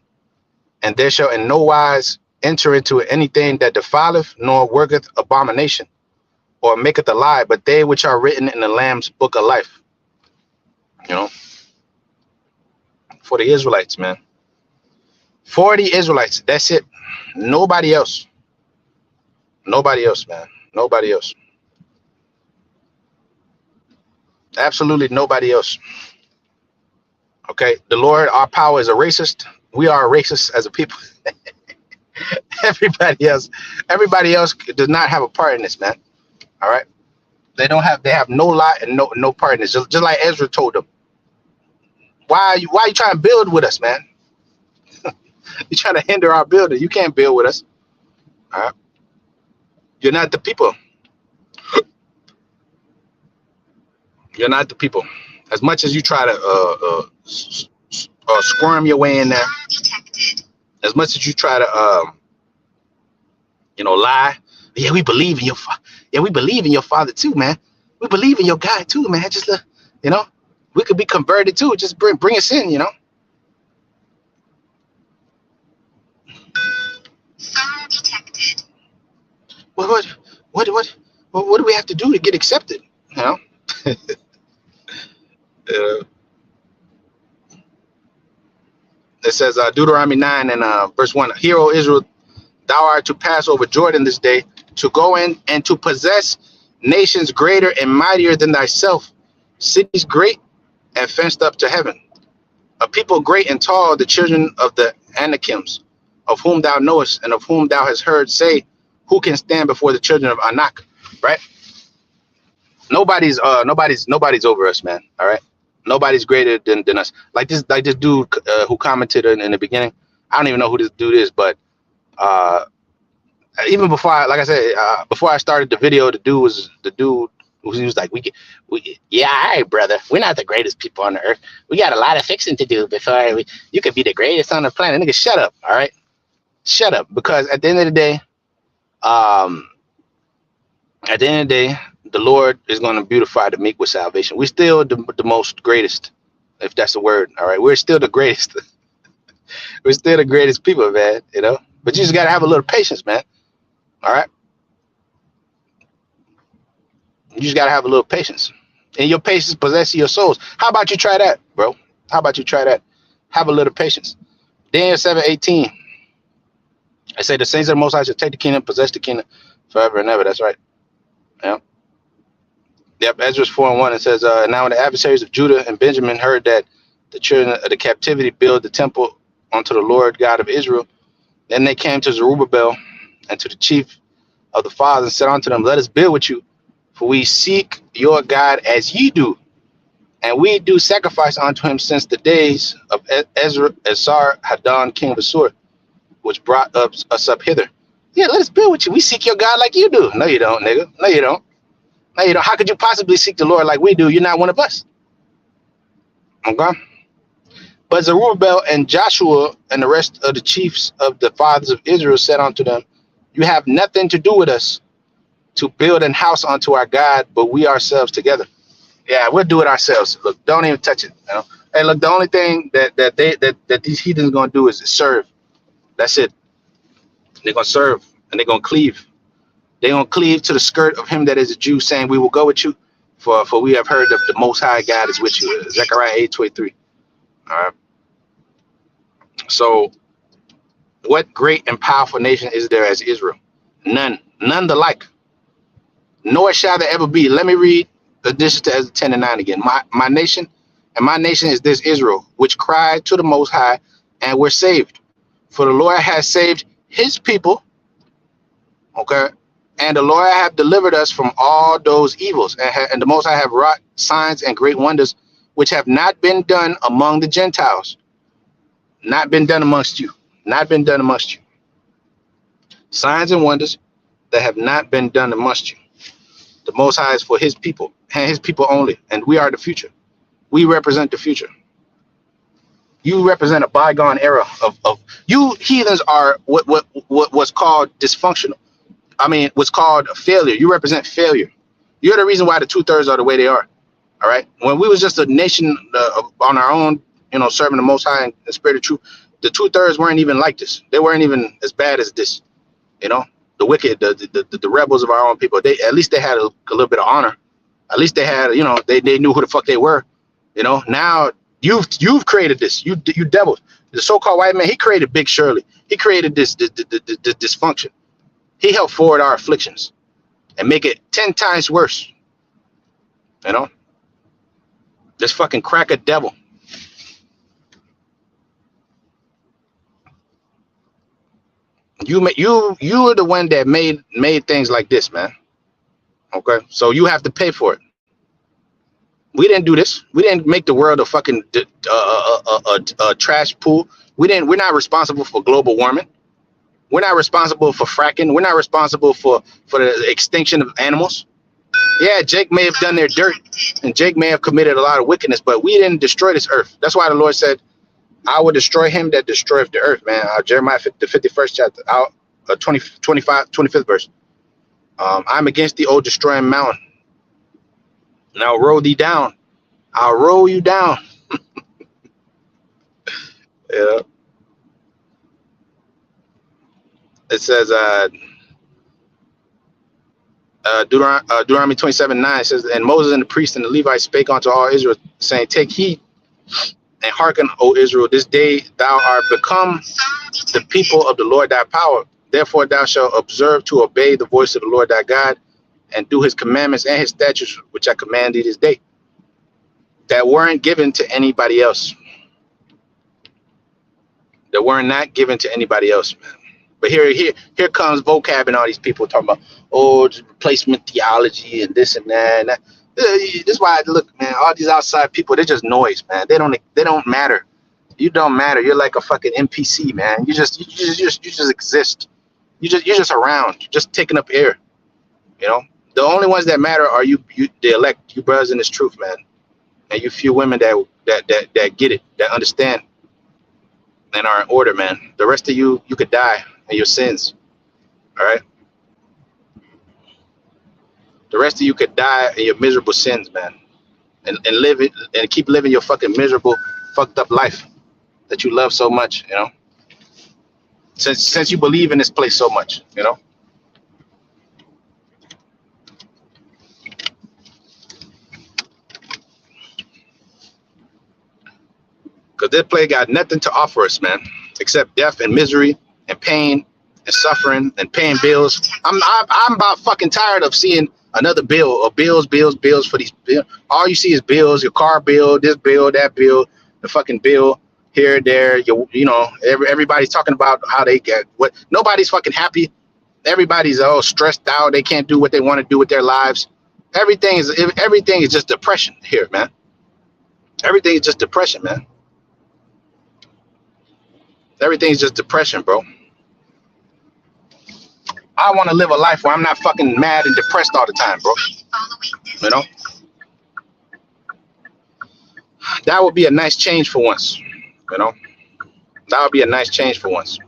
Speaker 1: and there shall in no wise enter into it anything that defileth, nor worketh abomination, or maketh a lie, but they which are written in the Lamb's book of life. You know, for the Israelites, man. For the Israelites, that's it. Nobody else. Nobody else, man. Nobody else. Absolutely nobody else. Okay, the Lord, our power is a racist. We are a racist as a people. Everybody else does not have a part in this, man. All right, they have no lot and no part in this. Just like Ezra told them, why are you trying to build with us, man? You're trying to hinder our building. You can't build with us. All right, you're not the people. You're not the people. As much as you try to squirm your way in there, as much as you try to lie. Yeah, we believe in we believe in your father too, man. We believe in your God too, man. Just we could be converted too. Just bring us in, you know. Phone detected. What do we have to do to get accepted? You know. It says Deuteronomy 9 and verse 1. Hear, O Israel, thou art to pass over Jordan this day, to go in and to possess nations greater and mightier than thyself, cities great and fenced up to heaven. A people great and tall, the children of the Anakims, of whom thou knowest, and of whom thou hast heard say, who can stand before the children of Anak? Right? Nobody's over us, man. All right. Nobody's greater than us. Like this dude who commented in the beginning. I don't even know who this dude is, but even before before I started the video, the dude he was like, yeah, all right, brother, we're not the greatest people on the earth. We got a lot of fixing to do before you could be the greatest on the planet. Nigga, shut up. All right, shut up. Because at the end of the day, the Lord is going to beautify the meek with salvation. We're still the most greatest, if that's the word. All right, we're still the greatest. We're still the greatest people, man. You know, but you just got to have a little patience, man. All right. You just got to have a little patience. And your patience possesses your souls. How about you try that, bro? How about you try that? Have a little patience. Daniel 7:18. I say the saints of the Most High shall take the kingdom, possess the kingdom forever and ever. That's right. Yeah. Yep. Ezra 4:1. It says, now when the adversaries of Judah and Benjamin heard that the children of the captivity build the temple unto the Lord God of Israel, then they came to Zerubbabel and to the chief of the fathers and said unto them, let us build with you, for we seek your God as ye do, and we do sacrifice unto him since the days of Esar-Haddon, king of Assur, which brought us up hither. Yeah, let us build with you. We seek your God like you do. No, you don't, nigga. No, you don't. No, you don't. How could you possibly seek the Lord like we do? You're not one of us. Okay? But Zerubbabel and Joshua and the rest of the chiefs of the fathers of Israel said unto them, you have nothing to do with us to build an house unto our God, but we ourselves together. Yeah, we'll do it ourselves. Look, don't even touch it. You know? Hey, look, the only thing that these heathens gonna do is serve. That's it. They're gonna serve and they're gonna cleave. They're gonna cleave to the skirt of him that is a Jew, saying, we will go with you, for we have heard that the Most High God is with you. Zechariah 8:23. All right. So, what great and powerful nation is there as Israel? None the like. Nor shall there ever be. Let me read addition to Ezra 10 and 9 again. My nation is this Israel, which cried to the Most High and were saved. For the Lord has saved his people, okay? And the Lord have delivered us from all those evils. And the Most High have wrought signs and great wonders, which have not been done among the Gentiles. Not been done amongst you. Not been done amongst you. Signs and wonders that have not been done amongst you. The Most High is for his people and his people only. And we are the future. We represent the future. You represent a bygone era of you heathens are what was called dysfunctional. I mean, what's called a failure. You represent failure. You're the reason why the 2/3 are the way they are. All right. When we was just a nation on our own, you know, serving the Most High and the spirit of truth, the 2/3 weren't even like this. They weren't even as bad as this. You know, the wicked, the rebels of our own people. They at least they had a little bit of honor. At least they had, you know, they knew who the fuck they were. You know, now you've created this. You devils. The so-called white man, he created Big Shirley. He created this dysfunction. He helped forward our afflictions and make it 10 times worse. You know, this fucking cracker devil. You are the one that made things like this, man. Okay, so you have to pay for it. We didn't do this. We didn't make the world a fucking trash pool. We're not responsible for global warming. We're not responsible for fracking. We're not responsible for the extinction of animals. Yeah, Jake may have done their dirt, and Jake may have committed a lot of wickedness, but we didn't destroy this earth. That's why the Lord said, I will destroy him that destroyeth the earth, man. Jeremiah 51st chapter, 25th verse. I'm against the old destroying mountain, and I'll roll thee down. I'll roll you down. Yeah. It says, Deuteronomy 27:9 says, and Moses and the priest and the Levites spake unto all Israel, saying, take heed And hearken, O Israel, this day thou art become the people of the Lord thy power. Therefore thou shalt observe to obey the voice of the Lord thy God, and do his commandments and his statutes, which I command thee this day, that weren't given to anybody else. That were not given to anybody else, man. But here comes vocab and all these people talking about, oh, just replacement theology and this and that. And that. This is why I look, man. All these outside people, they're just noise, man. They don't matter. You don't matter. You're like a fucking NPC, man. You just exist. You're just around, you're just taking up air. You know, the only ones that matter are you the elect, you brothers in this truth, man, and you few women that get it, that understand, and are in order, man. The rest of you could die in your sins. All right. The rest of you could die in your miserable sins, man, and live it and keep living your fucking miserable, fucked up life that you love so much, you know. Since you believe in this place so much, you know. Because this place got nothing to offer us, man, except death and misery and pain and suffering and paying bills. I'm about fucking tired of seeing another bill or bills for these bills. All you see is bills, your car bill, this bill, that bill, the fucking bill here, there. You know, everybody's talking about how they get what. Nobody's fucking happy. Everybody's all stressed out. They can't do what they want to do with their lives. Everything is just depression here, man. Everything is just depression, man. Everything's just depression, bro. I want to live a life where I'm not fucking mad and depressed all the time, bro. You know? That would be a nice change for once. You know? That would be a nice change for once.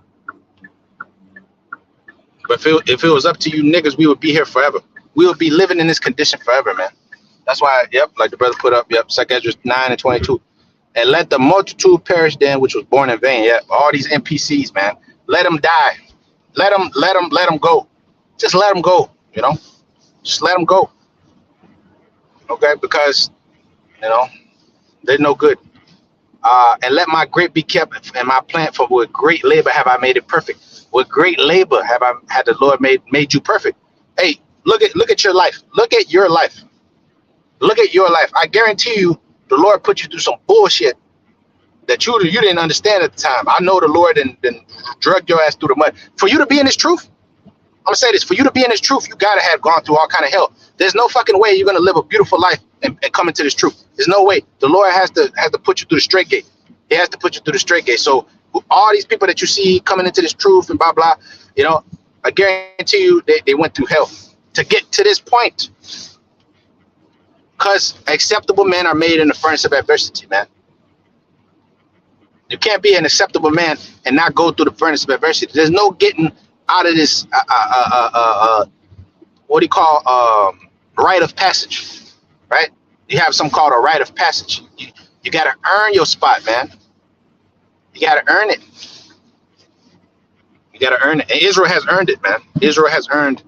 Speaker 1: But if it was up to you niggas, we would be here forever. We would be living in this condition forever, man. That's why, yep, like the brother put up, yep, 2 Ezra 9:22. And let the multitude perish then, which was born in vain. Yeah, all these NPCs, man. Let them die. Let them go. Just let them go, you know. Just let them go. Okay, because, you know, they're no good. And let my grape be kept and my plant, for with great labor have I made it perfect. With great labor had the Lord made you perfect. Hey, look at your life. Look at your life. Look at your life. I guarantee you, the Lord put you through some bullshit that you didn't understand at the time. I know the Lord and drug your ass through the mud. For you to be in this truth, I'm gonna say this, for you to be in this truth, you gotta have gone through all kind of hell. There's no fucking way you're gonna live a beautiful life and come into this truth. There's no way. The Lord has to put you through the straight gate. He has to put you through the straight gate. So all these people that you see coming into this truth and blah blah, you know, I guarantee you they went through hell to get to this point. Because acceptable men are made in the furnace of adversity, man. You can't be an acceptable man and not go through the furnace of adversity. There's no getting out of this, what do you call, rite of passage, right? You have something called a rite of passage. You got to earn your spot, man. You got to earn it. You got to earn it. And Israel has earned it, man. Israel has earned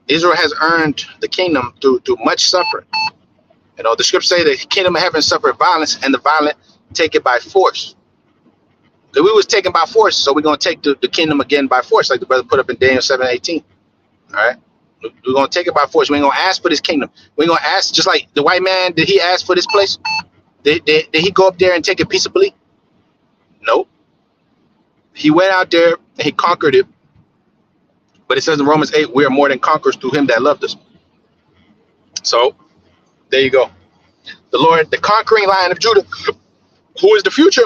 Speaker 1: Israel has earned the kingdom through much suffering. You know, the scriptures say the kingdom of heaven suffered violence, and the violent take it by force. So we was taken by force, so we're gonna take the kingdom again by force, like the brother put up in Daniel 7:18. All right, we're gonna take it by force. We ain't gonna ask for this kingdom. We ain't gonna ask, just like the white man. Did he ask for this place? Did he go up there and take it peaceably? No. He went out there and he conquered it. But it says in Romans 8, we are more than conquerors through him that loved us. So, there you go. The Lord, the conquering Lion of Judah, who is the future,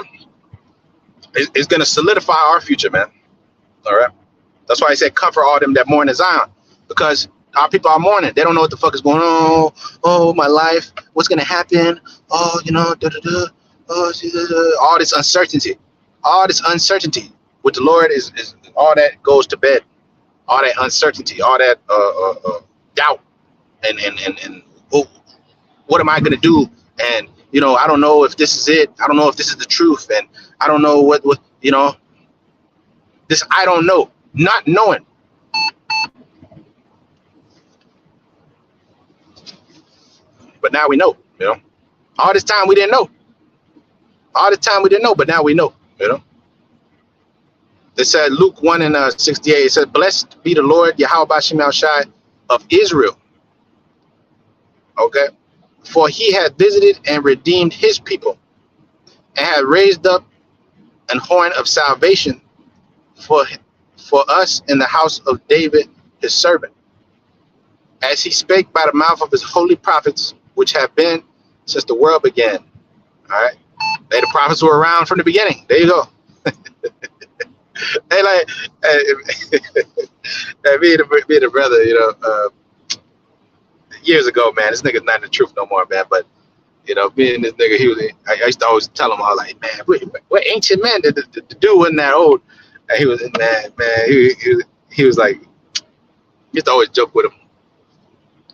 Speaker 1: is going to solidify our future, man. All right? That's why I said comfort all them that mourn in Zion. Because our people are mourning. They don't know what the fuck is going on. Oh, my life. What's going to happen? Oh, you know, da-da-da. Oh, all this uncertainty. All this uncertainty with the Lord is all that goes to bed. All that uncertainty, all that doubt, and oh, what am I gonna do? And you know, I don't know if this is it. I don't know if this is the truth, and I don't know what you know. This I don't know, not knowing. But now we know, you know. All this time we didn't know. All the time we didn't know, but now we know. You know. It said Luke 1 and 68. It said, "Blessed be the Lord Yahweh Bashim Al Shai of Israel." Okay, for he had visited and redeemed his people, and had raised up an horn of salvation for us in the house of David his servant, as he spake by the mouth of his holy prophets, which have been since the world began. All right, the prophets were around from the beginning. There you go. Hey, like, hey, me and the brother, you know, years ago, man, this nigga's not in the truth no more, man. But you know, me and this nigga, I used to always tell him, I was like, man, we're ancient, man. The dude wasn't that old. And he was, he was like, used to always joke with him.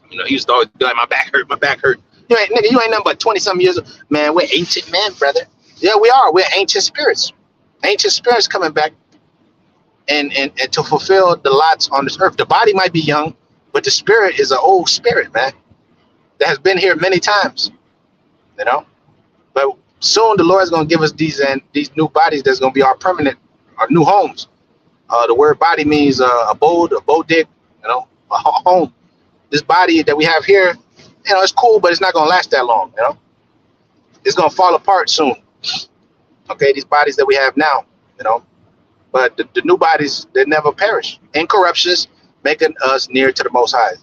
Speaker 1: You know, he used to always be like, my back hurt. You ain't nothing but 20-something years old. Man, we're ancient men, brother. Yeah, we are. We're ancient spirits. Ancient spirits coming back and to fulfill the lots on this earth. The body might be young, but the spirit is an old spirit, man, that has been here many times. You know? But soon the Lord is going to give us these new bodies that's going to be our permanent, our new homes. The word body means abode, a bodig, you know, a home. This body that we have here, you know, it's cool, but it's not going to last that long, you know? It's going to fall apart soon. Okay, these bodies that we have now, you know? But the new bodies, they never perish. Incorruptions making us near to the Most High.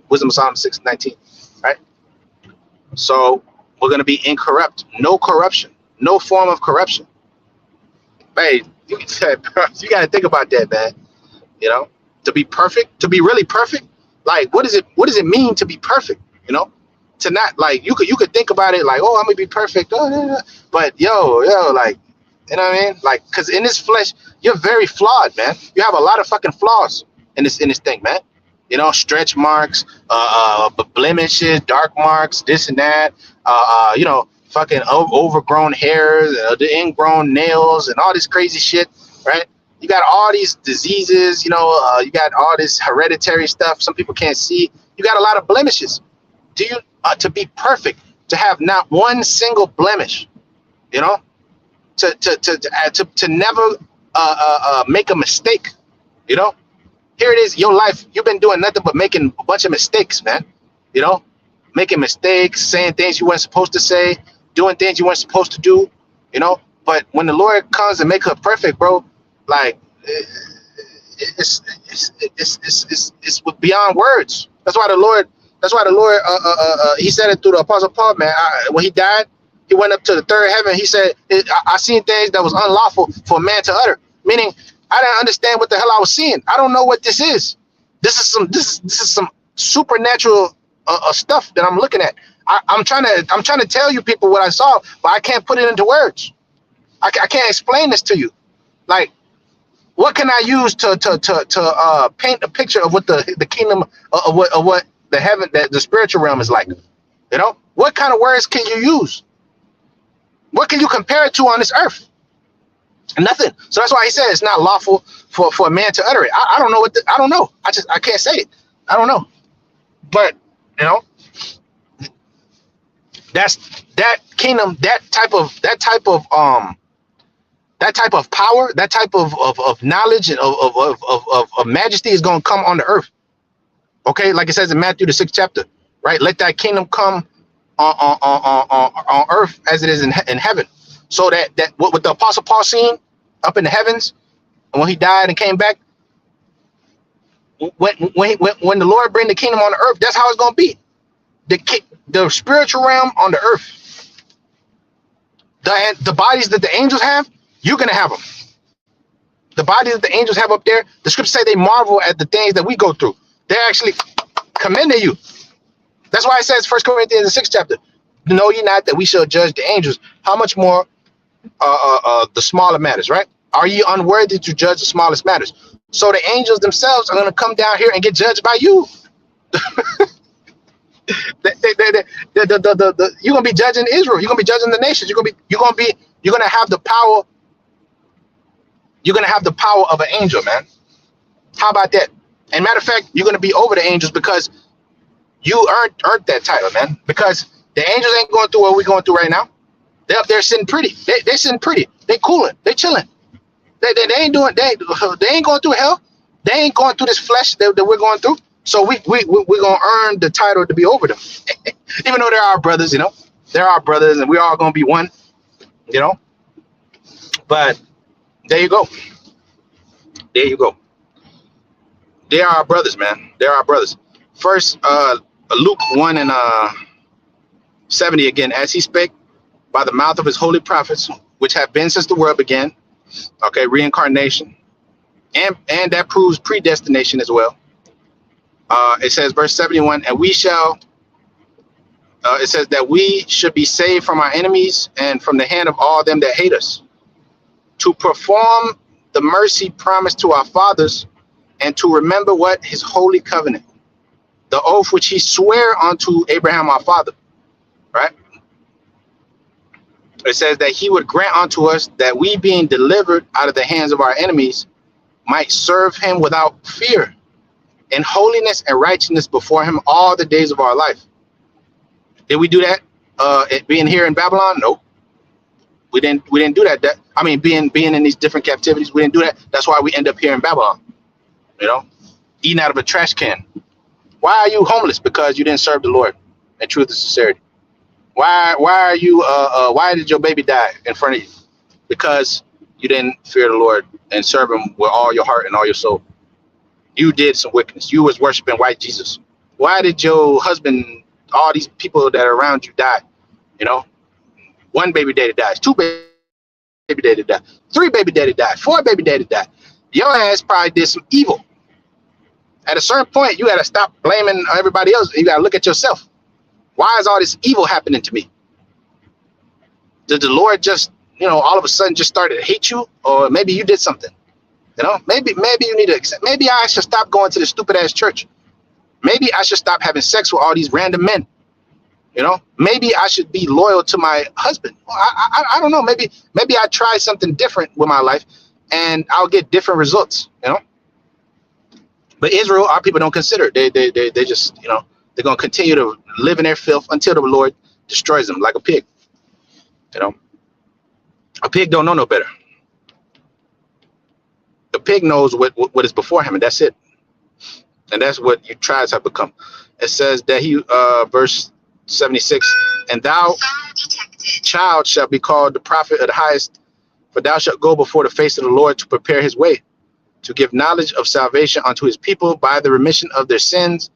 Speaker 1: Wisdom of Psalm 6:19, right? So we're going to be incorrupt. No corruption. No form of corruption. Hey, you got to think about that, man. You know, to be perfect, to be really perfect, like what does it mean to be perfect? You know, to not, like, you could think about it like, oh, I'm gonna be perfect, but yo, like, you know what I mean? Like, because in this flesh, you're very flawed, man. You have a lot of fucking flaws in this thing, man. You know, stretch marks, blemishes, dark marks, this and that. You know, fucking overgrown hairs, the ingrown nails, and all this crazy shit, right? You got all these diseases, you know, you got all this hereditary stuff some people can't see. You got a lot of blemishes. Do you, to be perfect, to have not one single blemish, you know, to never make a mistake, you know? Here it is, your life, you've been doing nothing but making a bunch of mistakes, man, you know? Making mistakes, saying things you weren't supposed to say, doing things you weren't supposed to do, you know? But when the Lord comes and make her perfect, bro, like, it's beyond words. That's why the Lord, he said it through the Apostle Paul, man. When he died, he went up to the third heaven. He said, I seen things that was unlawful for a man to utter. Meaning, I didn't understand what the hell I was seeing. I don't know what this is. This is some supernatural stuff that I'm looking at. I'm trying to tell you people what I saw, but I can't put it into words. I can't explain this to you. Like, what can I use to paint a picture of what the kingdom of what the heaven, that the spiritual realm is like? You know, what kind of words can you use? What can you compare it to on this earth? Nothing. So that's why he said it's not lawful for a man to utter it. I don't know I don't know. I can't say it. I don't know. But you know, that's that kingdom, that type of power, that type of knowledge and of majesty is going to come on the earth. Okay, like it says in Matthew the 6th chapter, right? Let that kingdom come on earth as it is in heaven. So that what the Apostle Paul seen up in the heavens, and when he died and came back, when the Lord bring the kingdom on the earth, that's how it's going to be. The spiritual realm on the earth, the bodies that the angels have, you're going to have them. The bodies that the angels have up there, the scriptures say they marvel at the things that we go through. They're actually commending you. That's why it says 1 Corinthians the 6th chapter, know ye not that we shall judge the angels? How much more the smaller matters, right? Are ye unworthy to judge the smallest matters? So the angels themselves are going to come down here and get judged by you. You're going to be judging Israel. You're going to be judging the nations. You're going to have the power. You're going to have the power of an angel, man. How about that? And matter of fact, you're going to be over the angels because you earned that title, man. Because The angels ain't going through what we're going through right now. They're up there sitting pretty. They sitting pretty. They cooling. They chilling. They ain't doing. They ain't going through hell. They ain't going through this flesh that we're going through. So we're gonna earn the title to be over them, even though they're our brothers. You know, they're our brothers, and we're all gonna be one. You know, but there you go. There you go. They are our brothers, man. They're our brothers. First, Luke 1 and 70 again, as he spake by the mouth of his holy prophets, which have been since the world began. Okay, reincarnation, and that proves predestination as well. It says, verse 71, and we shall. It says that we should be saved from our enemies and from the hand of all them that hate us, to perform the mercy promised to our fathers, and to remember what his holy covenant, the oath which he sware unto Abraham our father. Right? It says that he would grant unto us that we, being delivered out of the hands of our enemies, might serve him without fear, in holiness and righteousness before him all the days of our life. Did we do that? It being here in Babylon? No, we didn't. We didn't do that. I mean, being in these different captivities, we didn't do that. That's why we end up here in Babylon. You know, eating out of a trash can. Why are you homeless? Because you didn't serve the Lord in truth and sincerity. Why are you? Why did your baby die in front of you? Because you didn't fear the Lord and serve him with all your heart and all your soul. You did some wickedness. You was worshiping white Jesus. Why did your husband, all these people that are around you die? You know, one baby daddy dies, two baby daddy die, three baby daddy die, four baby daddy die. Your ass probably did some evil. At a certain point, you got to stop blaming everybody else. You got to look at yourself. Why is all this evil happening to me? Did the Lord just, all of a sudden just started to hate you? Or maybe you did something. Maybe you need to accept. Maybe I should stop going to the stupid ass church. Maybe I should stop having sex with all these random men. Maybe I should be loyal to my husband. I don't know. Maybe I try something different with my life and I'll get different results, But Israel, our people don't consider it. They just, they're going to continue to live in their filth until the Lord destroys them like a pig. A pig don't know no better. The pig knows what is before him, and that's it. And that's what you tribes have become. It says that verse 76, and thou, child, shall be called the prophet of the highest, for thou shalt go before the face of the Lord to prepare his way, to give knowledge of salvation unto his people by the remission of their sins,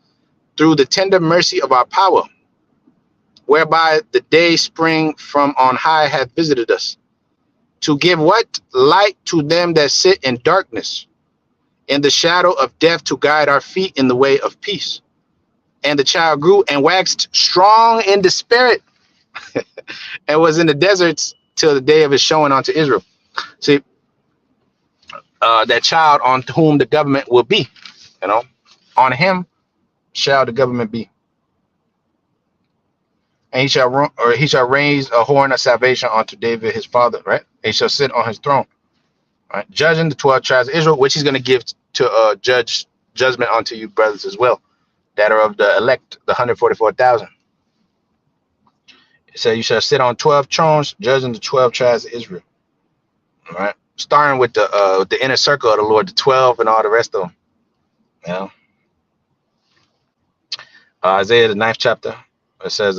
Speaker 1: through the tender mercy of our power, whereby the day spring from on high hath visited us, to give what? Light to them that sit in darkness, in the shadow of death, to guide our feet in the way of peace. And the child grew and waxed strong in the spirit, and was in the deserts till the day of his showing unto Israel. See, that child on whom the government will be, on him shall the government be. And he shall raise a horn of salvation unto David his father, right? And he shall sit on his throne, right? Judging the 12 tribes of Israel, which he's going to give to judge judgment unto you brothers as well, that are of the elect, the 144,000. It says you shall sit on 12 thrones, judging the 12 tribes of Israel. All right, starting with the inner circle of the Lord, the 12 and all the rest of them. Isaiah the 9th chapter. It says,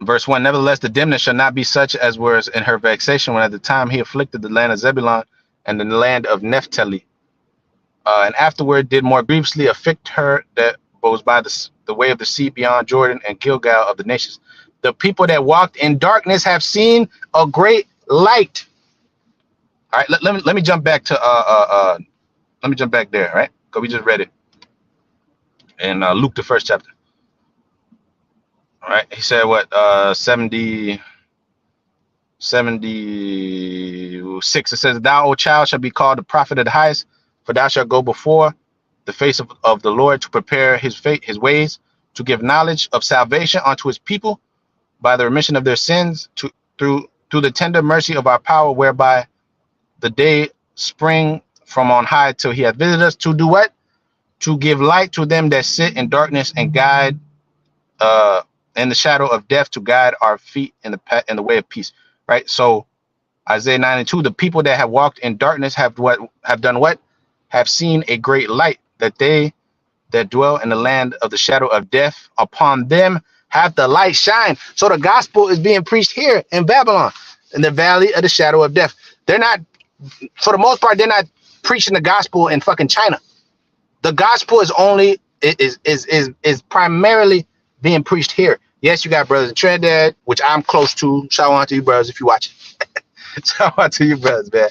Speaker 1: verse 1, nevertheless, the dimness shall not be such as was in her vexation, when at the time he afflicted the land of Zebulun and the land of Naphtali. And afterward did more grievously afflict her that goes by the way of the sea beyond Jordan and Gilgal of the nations. The people that walked in darkness have seen a great light. All right, let me jump back to let me jump back there, right? Because we just read it in Luke the 1st chapter. All right, he said what? 76. It says, thou, O child, shall be called the prophet of the highest, for thou shalt go before the face of the Lord to prepare his ways, to give knowledge of salvation unto his people by the remission of their sins, through the tender mercy of our power, whereby the day spring from on high till he hath visited us, to do what? To give light to them that sit in darkness and guide and the shadow of death to guide our feet in the way of peace. Right. So Isaiah 9:2, the people that have walked in darkness have done what? Have seen a great light, that they that dwell in the land of the shadow of death, upon them have the light shine. So the gospel is being preached here in Babylon, in the valley of the shadow of death. They're not, for the most part, they're not preaching the gospel in fucking China. The gospel is primarily being preached here. Yes, you got brothers in Trinidad, which I'm close to. Shout out to you brothers if you watch it. Shout out to you brothers, man.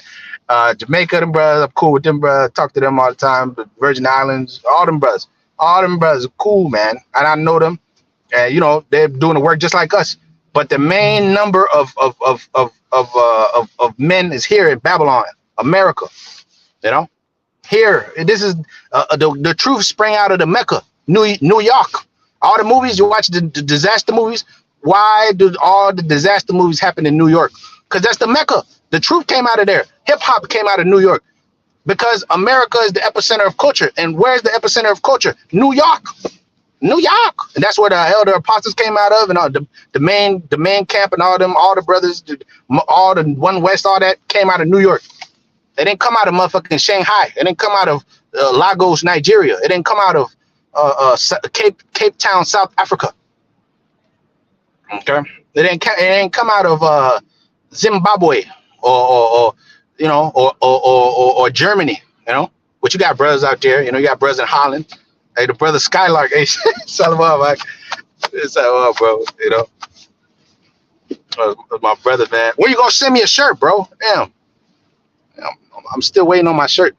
Speaker 1: Jamaica, them brothers, I'm cool with them brothers. Talk to them all the time. The Virgin Islands, all them brothers are cool, man. And I know them, and you know they're doing the work just like us. But the main number of men is here in Babylon, America. You know, here this is the truth sprang out of the Mecca, New York. All the movies you watch, the disaster movies. Why do all the disaster movies happen in New York? Because that's the Mecca. The truth came out of there. Hip hop came out of New York, because America is the epicenter of culture. And where's the epicenter of culture? New York. New York. And that's where the elder apostles came out of, and all the main camp and all the brothers, all the One West, all that came out of New York. They didn't come out of motherfucking Shanghai. It didn't come out of Lagos, Nigeria. It didn't come out of Cape Town, South Africa. Okay, it didn't come out of Zimbabwe or you know or Germany. You know, but you got brothers out there. You know, you got brothers in Holland. Hey, the brother Skylark. Hey, Salama, man. It's bro. You know, my brother, man. When you gonna send me a shirt, bro? Damn. I'm still waiting on my shirt.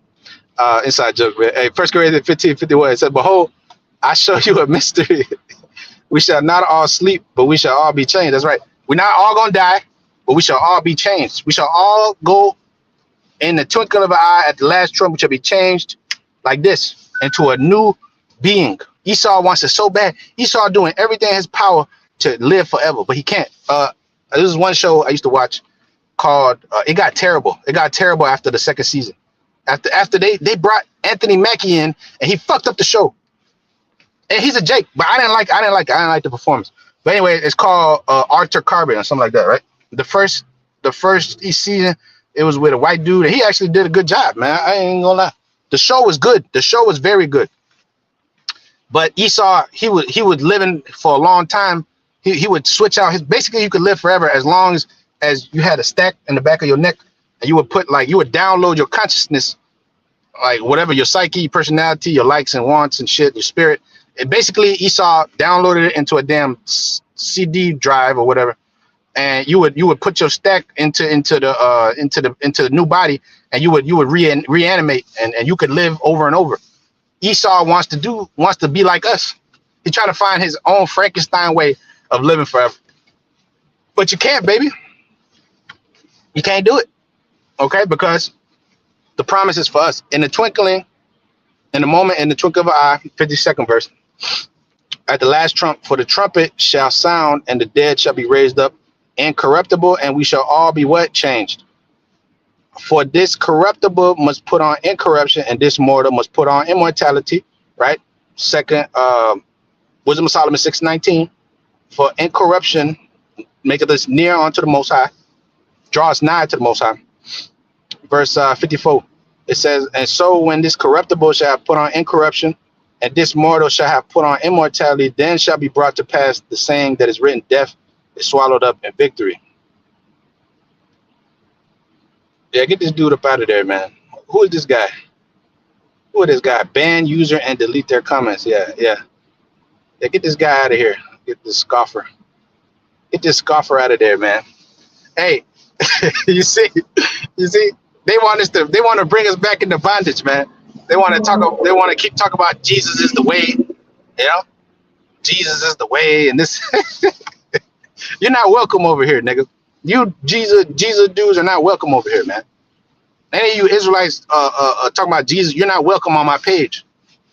Speaker 1: Inside joke, man. Hey, 1 Corinthians 15:51. It said, "Behold, I show you a mystery. We shall not all sleep, but we shall all be changed." That's right. We're not all gonna die, but we shall all be changed. We shall all go in the twinkle of an eye at the last trump, which shall be changed like this into a new being. Esau wants it so bad. Esau doing everything in his power to live forever, but he can't. This is one show I used to watch called It Got Terrible. It got terrible after the second season. After they brought Anthony Mackie in, and he fucked up the show. And he's a Jake, but I didn't like the performance. But anyway, it's called Arthur Carbon or something like that, right? The first season, it was with a white dude, and he actually did a good job, man. I ain't gonna lie. The show was good. The show was very good. But Esau, he would living for a long time. He would switch out his. Basically, you could live forever as long as you had a stack in the back of your neck, and you would download your consciousness, like whatever your psyche, personality, your likes and wants and shit, your spirit. And basically, Esau downloaded it into a damn CD drive or whatever, and you would put your stack into the new body, and you would reanimate, and you could live over and over. Esau wants to be like us. He's trying to find his own Frankenstein way of living forever, but you can't, baby. You can't do it, okay? Because the promise is for us. In the twinkle of an eye, 52nd verse. At the last trump, for the trumpet shall sound, and the dead shall be raised up incorruptible, and we shall all be what? Changed. For this corruptible must put on incorruption, and this mortal must put on immortality, right? Second, Wisdom of Solomon 6:19. For incorruption maketh us near unto the Most High, draw us nigh to the Most High. Verse 54, it says, and so when this corruptible shall have put on incorruption, and this mortal shall have put on immortality, then shall be brought to pass the saying that is written, death is swallowed up in victory. Yeah, get this dude up out of there, man. Who is this guy? Who is this guy? Ban user and delete their comments. Yeah. Get this guy out of here. Get this scoffer. Get this scoffer out of there, man. Hey, you see, they want to bring us back into bondage, man. They want to keep talking about Jesus is the way, you know? Jesus is the way, and this. You're not welcome over here, nigga. You Jesus dudes are not welcome over here, man. Any of you Israelites talking about Jesus, you're not welcome on my page.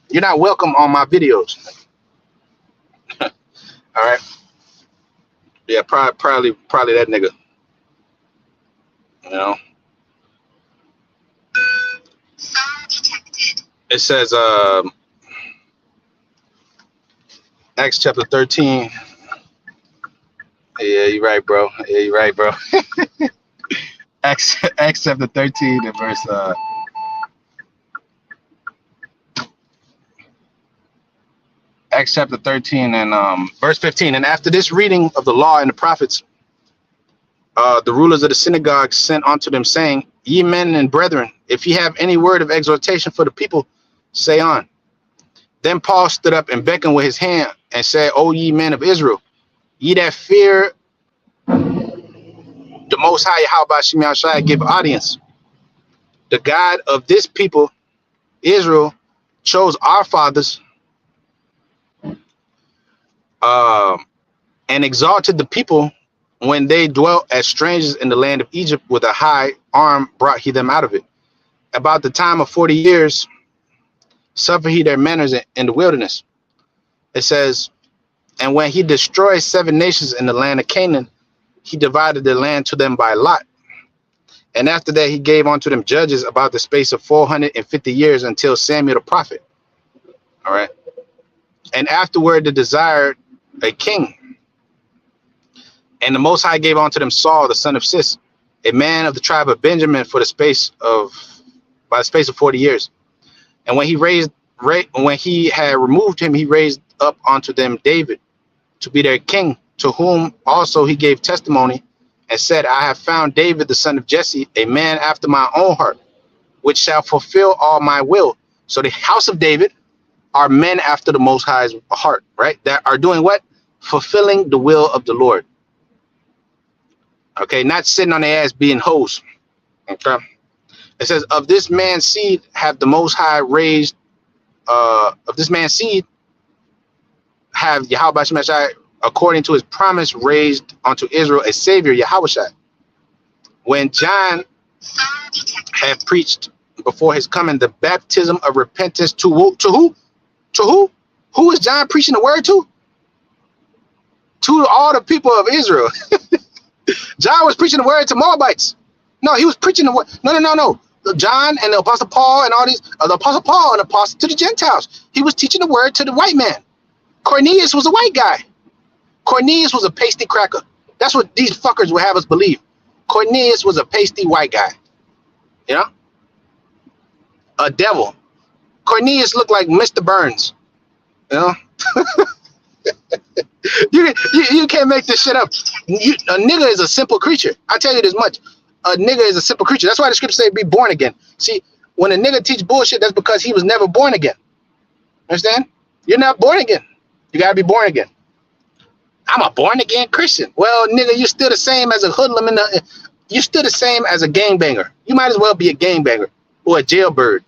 Speaker 1: You're not welcome on my videos. All right. Yeah, probably that nigga. You know. It says Acts chapter 13. Yeah, you're right, bro. Yeah, you're right, bro. Acts chapter 13 and verse Acts chapter 13 and verse 15. And after this reading of the law and the prophets, the rulers of the synagogue sent unto them, saying, Ye men and brethren, if ye have any word of exhortation for the people, say on. Then Paul stood up and beckoned with his hand and said, O ye men of Israel, ye that fear the Most High, Yahweh Shem Yahshua, give audience. The God of this people, Israel, chose our fathers and exalted the people when they dwelt as strangers in the land of Egypt. With a high arm brought he them out of it. About the time of 40 years suffered he their manners in the wilderness. It says, and when he destroyed 7 nations in the land of Canaan, he divided the land to them by lot. And after that he gave unto them judges about the space of 450 years until Samuel the prophet. All right. And afterward they desired a king. And the Most High gave unto them Saul the son of Cis, a man of the tribe of Benjamin, by the space of 40 years. And when he had removed him, he raised up unto them David to be their king, to whom also he gave testimony and said, I have found David the son of Jesse, a man after my own heart, which shall fulfill all my will. So the house of David are men after the Most High's heart, right? That are doing what? Fulfilling the will of the Lord. Okay, not sitting on their ass being hoes. Okay. It says, of this man's seed have the Most High raised, of this man's seed have Yahweh Shem Yahshua, according to his promise, raised unto Israel a savior, Yahweh. When John had preached before his coming the baptism of repentance to who? To who? Who is John preaching the word to? To all the people of Israel. John was preaching the word to Moabites. No, he was preaching the word. No. John and the Apostle Paul and all these, the Apostle Paul and the Apostle to the Gentiles. He was teaching the word to the white man. Cornelius was a white guy. Cornelius was a pasty cracker. That's what these fuckers would have us believe. Cornelius was a pasty white guy. You know? A devil. Cornelius looked like Mr. Burns. You know? You can't make this shit up. A nigga is a simple creature. I tell you this much. A nigga is a simple creature. That's why the scripture say be born again. See, when a nigga teach bullshit, that's because he was never born again. Understand? You're not born again. You gotta be born again. I'm a born again Christian. Well, nigga, you're still the same as a hoodlum you're still the same as a gangbanger. You might as well be a gangbanger or a jailbird.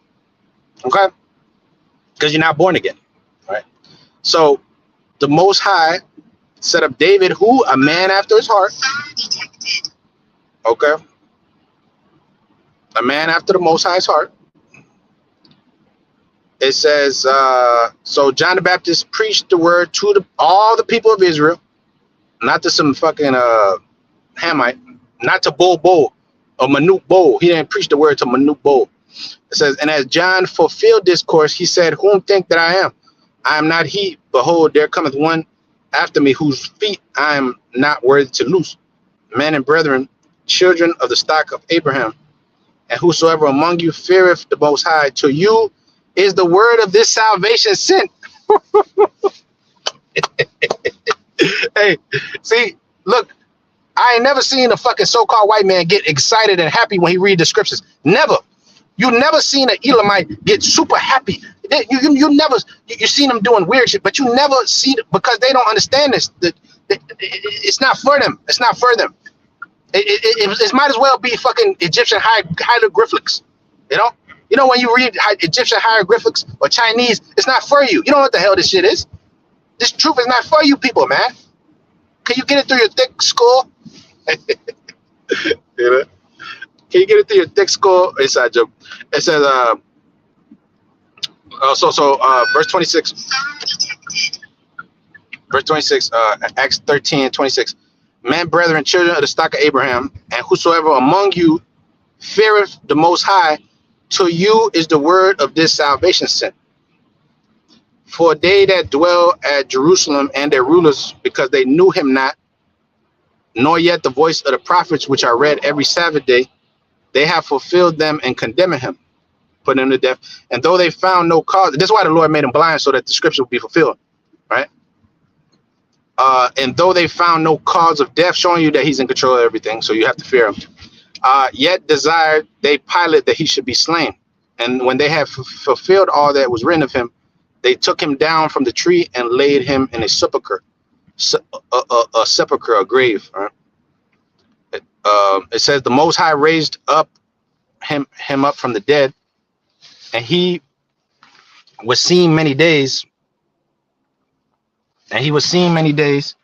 Speaker 1: Okay? Because you're not born again. All right. So the Most High set up David, who a man after his heart. Okay. A man after the Most High's heart. It says, so John the Baptist preached the word to all the people of Israel, not to some fucking Hamite, not to Bo or Manute Bo. He didn't preach the word to Manute Bo. It says, and as John fulfilled this course, he said, whom think that I am? I am not he. Behold, there cometh one after me, whose feet I am not worthy to loose. Men and brethren, children of the stock of Abraham, and whosoever among you feareth the Most High, to you is the word of this salvation sent. Hey, see, look, I ain't never seen a fucking so-called white man get excited and happy when he read the scriptures. Never. You never seen an Elamite get super happy. You never, you seen them doing weird shit, but you never see it because they don't understand this. It's not for them. It's not for them. It might as well be fucking Egyptian hieroglyphics. You know when you read Egyptian hieroglyphics or Chinese, it's not for you. You don't know what the hell this shit is. This truth is not for you people, man. Can you get it through your thick skull? You know? Can you get it through your thick skull? Inside joke. It says, verse 26. Verse 26, Acts 13:26. Men, brethren, children of the stock of Abraham, and whosoever among you feareth the Most High, to you is the word of this salvation sent. For they that dwell at Jerusalem and their rulers, because they knew him not, nor yet the voice of the prophets which are read every Sabbath day. They have fulfilled them in condemning him, putting him to death. And though they found no cause, this is why the Lord made him blind, so that the scripture would be fulfilled, right? And though they found no cause of death, showing you that he's in control of everything, so you have to fear him. Yet desired they Pilate that he should be slain. And when they had fulfilled all that was written of him, they took him down from the tree and laid him in a sepulcher, a grave. Right? It says the Most High raised up him up from the dead, and he was seen many days. And he was seen many days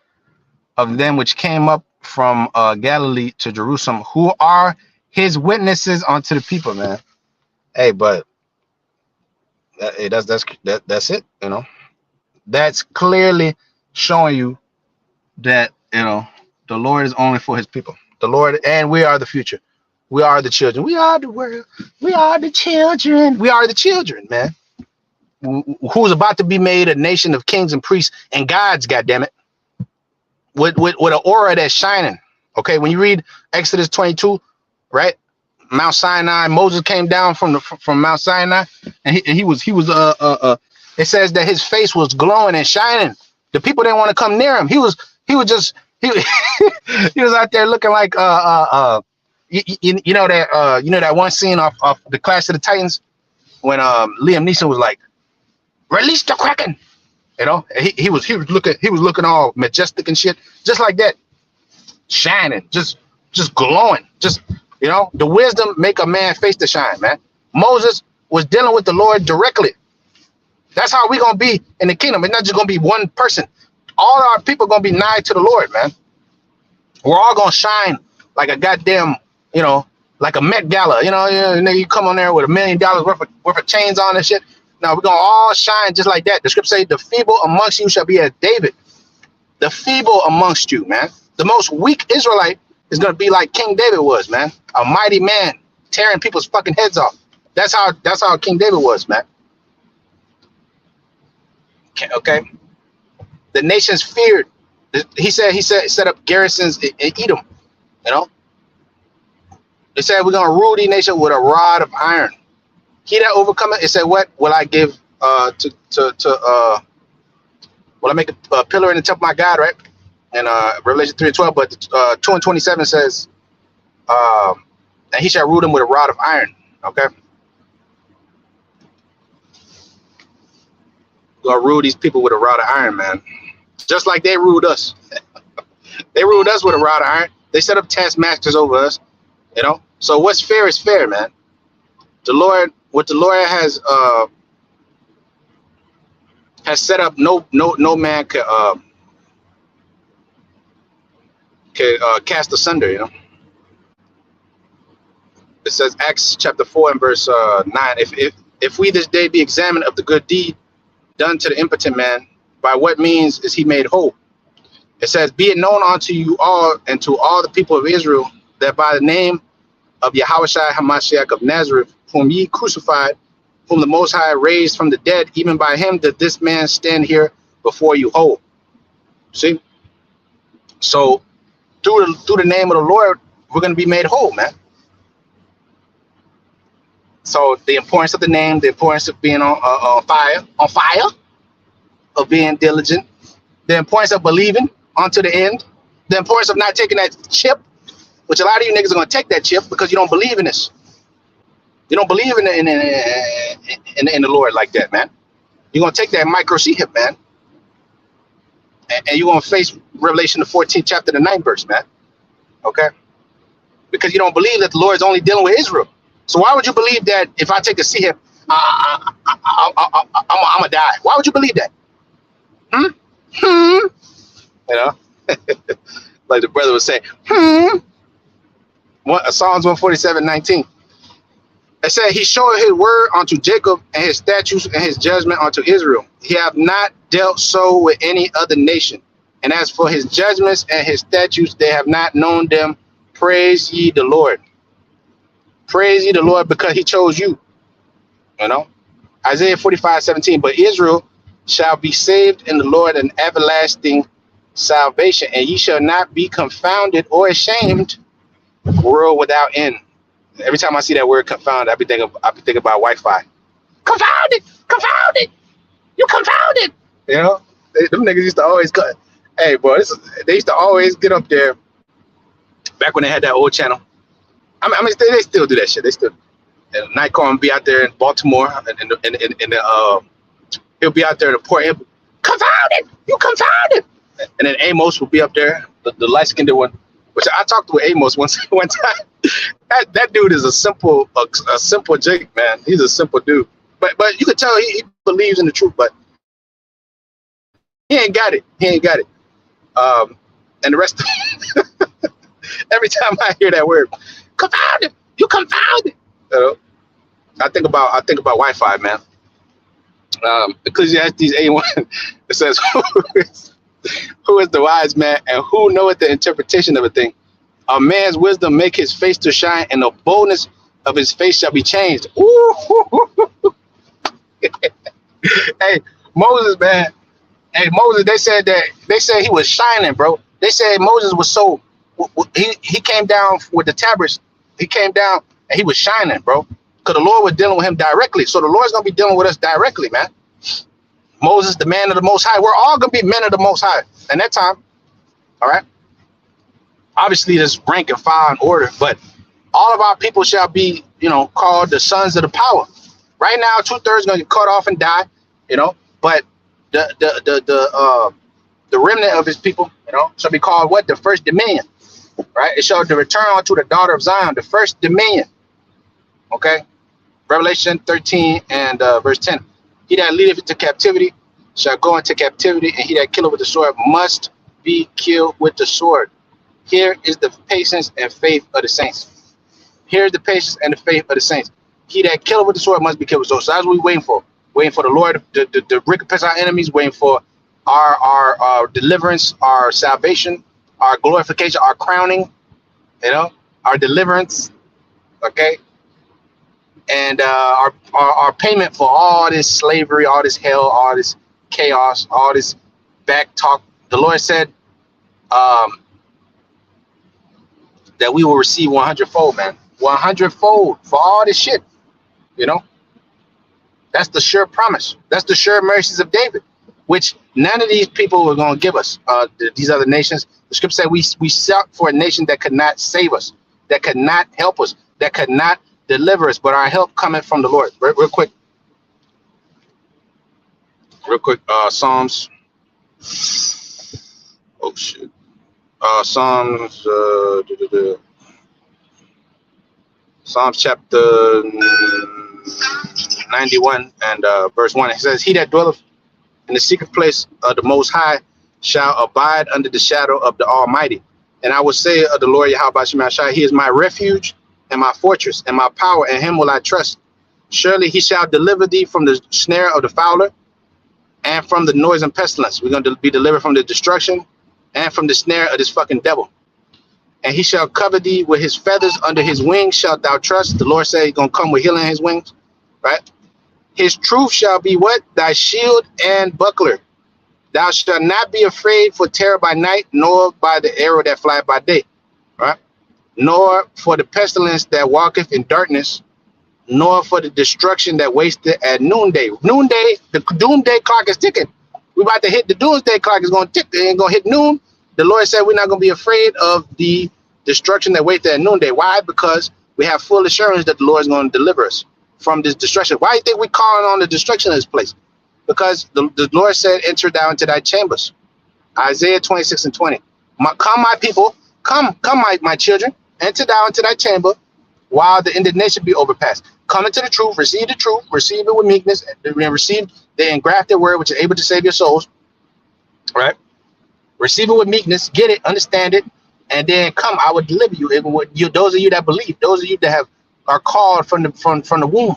Speaker 1: of them which came up from Galilee to Jerusalem, who are his witnesses unto the people, man. Hey, but that's it, you know. That's clearly showing you that, you know, the Lord is only for his people. The Lord, and we are the future. We are the children. We are the world. We are the children. We are the children, man. Who's about to be made a nation of kings and priests and gods, goddammit, with an aura that's shining. Okay, when you read Exodus 22, right? Mount Sinai, Moses came down from Mount Sinai, and he was it says that his face was glowing and shining. The people didn't want to come near him. He was he was out there looking like you know that one scene off the Clash of the Titans when Liam Neeson was like, release the Kraken, you know. He was looking all majestic and shit, just like that, shining, just glowing, just, you know, the wisdom make a man face to shine, man. Moses was dealing with the Lord directly. That's how we gonna be in the kingdom. It's not just gonna be one person. All our people gonna be nigh to the Lord, man. We're all gonna shine like a goddamn, you know, like a Met Gala. You know, you come on there with $1 million worth of chains on and shit. Now we're gonna all shine just like that. The scripture says, "The feeble amongst you shall be as David." The feeble amongst you, man. The most weak Israelite is gonna be like King David was, man. A mighty man tearing people's fucking heads off. That's how King David was, man. Okay. The nations feared. He set up garrisons in Edom. You know. They said we're gonna rule the nation with a rod of iron. He that overcometh, it said, what will I give will I make a pillar in the temple of my God, right? And Revelation 3:12, but 2:27 says, and he shall rule them with a rod of iron. Okay. We're gonna rule these people with a rod of iron, man. Just like they ruled us. They ruled us with a rod of iron. They set up taskmasters over us, you know. So what's fair is fair, man. What the Lord has set up, no man can cast asunder, you know. It says Acts chapter 4 and verse 9. If we this day be examined of the good deed done to the impotent man, by what means is he made whole? It says, be it known unto you all and to all the people of Israel that by the name of Yahushua Hamashiach of Nazareth, whom ye crucified, whom the Most High raised from the dead, even by him did this man stand here before you whole. See? So through the name of the Lord, we're going to be made whole, man. So the importance of the name, the importance of being on fire, of being diligent, the importance of believing unto the end, the importance of not taking that chip, which a lot of you niggas are going to take that chip because you don't believe in this. You don't believe in the Lord like that, man. You're going to take that micro chip, man. And you're going to face Revelation, the 14th chapter, the 9th verse, man. Okay? Because you don't believe that the Lord is only dealing with Israel. So why would you believe that if I take a chip, I'm going to die? Why would you believe that? You know? Like the brother was saying, Psalms 147:19. It said, he showed his word unto Jacob and his statutes and his judgment unto Israel. He have not dealt so with any other nation. And as for his judgments and his statutes, they have not known them. Praise ye the Lord. Praise ye the Lord because he chose you. You know? Isaiah 45:17. But Israel shall be saved in the Lord, an everlasting salvation, and ye shall not be confounded or ashamed, world without end. Every time I see that word confounded, I be thinking about Wi-Fi. Confounded, confounded, you confounded. You know, them niggas used to always cut. Hey, boy, they used to always get up there. Back when they had that old channel. I mean, they still do that shit. They still. And Nightcrawler be out there in Baltimore, and he'll be out there in the port. He'll be, confounded, you confounded. And then Amos will be up there, the light skinned one. Which I talked to Amos one time. That dude is a simple Jake, man. He's a simple dude. But you can tell he believes in the truth, but he ain't got it. And the rest of every time I hear that word, confounded, you confounded. I think about Wi-Fi, man. Ecclesiastes 8:1, it says, who is the wise man, and who knoweth the interpretation of a thing? A man's wisdom make his face to shine, and the boldness of his face shall be changed. Ooh. Hey, Moses, man. Hey, Moses, they said he was shining, bro. They said Moses was so, he came down with the tabrets. He came down and he was shining, bro. Because the Lord was dealing with him directly. So the Lord's going to be dealing with us directly, man. Moses, the man of the Most High. We're all going to be men of the Most High. And that time, all right? Obviously, there's rank and file and order. But all of our people shall be, called the sons of the power. Right now, 2/3 going to get cut off and die, But the remnant of his people, shall be called what? The first dominion, right? It shall return unto the daughter of Zion, the first dominion. Okay, Revelation 13 and verse 10. He that leadeth into captivity shall go into captivity, and he that killeth with the sword must be killed with the sword. Here is the patience and faith of the saints. Here is the patience and the faith of the saints. He that killeth with the sword must be killed with the sword. So that's what we're waiting for. Waiting for the Lord to recompense our enemies, waiting for our deliverance, our salvation, our glorification, our crowning, our deliverance, okay? And our payment for all this slavery, all this hell, all this chaos, all this back talk. The Lord said that we will receive 100-fold, man. 100-fold for all this shit, That's the sure promise. That's the sure mercies of David, which none of these people were going to give us. These other nations. The scripture said we sought for a nation that could not save us, that could not help us, that could not deliver us, but our help coming from the Lord. Real quick. Psalms. Oh shit. Psalms. Psalms chapter 91 and verse 1. It says, "He that dwelleth in the secret place of the Most High shall abide under the shadow of the Almighty. And I will say of the Lord Yahweh Shemashai, He is my refuge and my fortress and my power, and Him will I trust. Surely He shall deliver thee from the snare of the fowler and from the noise and pestilence." We're going to be delivered from the destruction and from the snare of this fucking devil. "And He shall cover thee with His feathers, under His wings shalt thou trust." The Lord said He's going to come with healing in His wings, right? "His truth shall be what? Thy shield and buckler. Thou shalt not be afraid for terror by night, nor by the arrow that flieth by day, right? Nor for the pestilence that walketh in darkness, nor for the destruction that wasteth at noonday." Noonday, the doomsday clock is ticking. We're about to hit the doomsday clock. Is going to tick. It ain't going to hit noon. The Lord said we're not going to be afraid of the destruction that wasteth at noonday. Why? Because we have full assurance that the Lord is going to deliver us from this destruction. Why do you think we're calling on the destruction of this place? Because the Lord said, "Enter down into thy chambers." Isaiah 26 and 20. Come, my people, come, my children, enter down into thy chamber while the indignation be overpassed. Come into the truth, receive it with meekness, and receive the engrafted word which is able to save your souls. Right? Receive it with meekness, get it, understand it, and then come, I will deliver you. Even with you, those of you that believe, those of you that are called from the womb.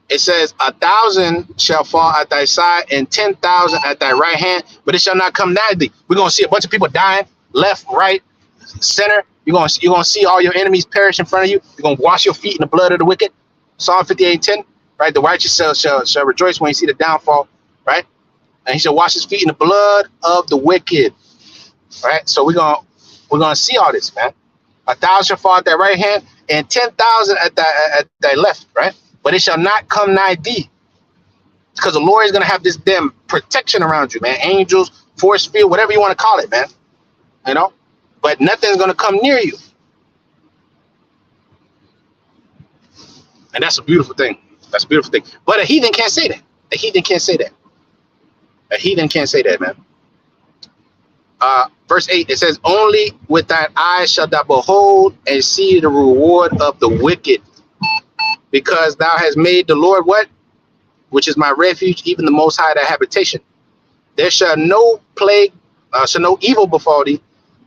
Speaker 1: It says, 1,000 shall fall at thy side and 10,000 at thy right hand, but it shall not come nigh thee. We're gonna see a bunch of people dying, left, right, center. You're gonna see all your enemies perish in front of you. You're gonna wash your feet in the blood of the wicked. Psalm 58:10, right? The righteous shall rejoice when you see the downfall right? And he shall wash his feet in the blood of the wicked, right? So we're gonna see all this, man. 1,000 fall at thy right hand, and 10,000 at thy left, right? But it shall not come nigh thee, because the Lord is gonna have this damn protection around you, man. Angels, force field, whatever you want to call it, man. You know, but nothing's gonna come near you, and that's a beautiful thing. That's a beautiful thing. But a heathen can't say that. A heathen can't say that. A heathen can't say that, man. Verse 8, it says, only with thine eyes shalt thou behold and see the reward of the wicked, because thou hast made the Lord what? Which is my refuge, even the Most High thy habitation. There shall no plague, shall no evil befall thee,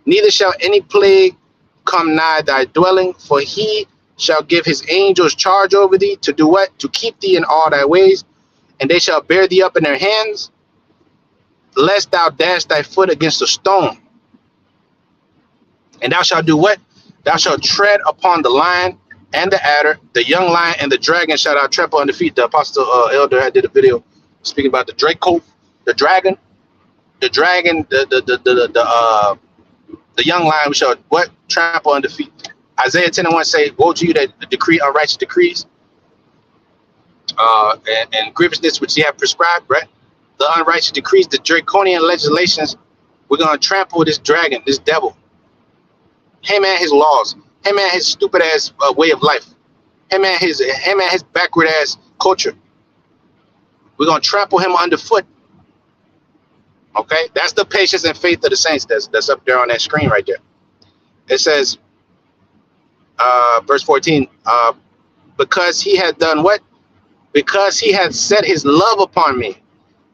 Speaker 1: neither shall any plague come nigh thy dwelling, for he shall give his angels charge over thee to do what? To keep thee in all thy ways, and they shall bear thee up in their hands, lest thou dash thy foot against a stone. And thou shalt do what? Thou shalt tread upon the lion and the adder, the young lion and the dragon shall thou trample under feet. The apostle elder had did a video speaking about the Draco, the dragon, the young lion shall what? Trample under feet. Isaiah 10:1 say, woe to you that decree unrighteous decrees, and grievousness which ye have prescribed, right? The unrighteous decrees, the draconian legislations. We're gonna trample this dragon, this devil. Hey man, his laws. Hey man, his stupid ass way of life. Hey man, his backward ass culture. We're gonna trample him underfoot. Okay, that's the patience and faith of the saints. That's up there on that screen right there. It says, verse 14. Because he had done what? Because he had set his love upon me.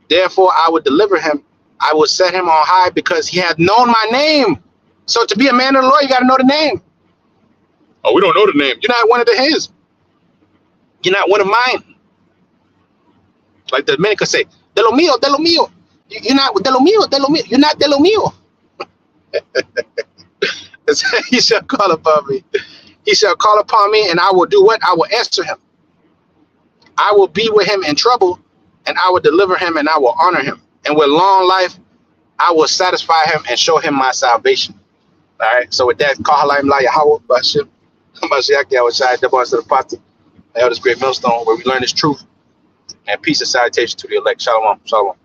Speaker 1: Therefore, I would deliver him. I will set him on high, because he hath known my name. So to be a man of the Lord, you got to know the name. Oh, we don't know the name. You're not one of his. You're not one of mine. Like the Dominicans say, de lo mío, de lo mío. You're not de lo mío, de lo mío. You're not de lo mío. He shall call upon me. He shall call upon me, and I will do what? I will answer him. I will be with him in trouble, and I will deliver him, and I will honor him. And with long life, I will satisfy him and show him my salvation. All right. So with that, Kahalaim La Yahweh, Bashim, Mashiach, I was shy, double to the party. I have this great millstone where we learn this truth, and peace and salutation to the elect. Shalom. Shalom.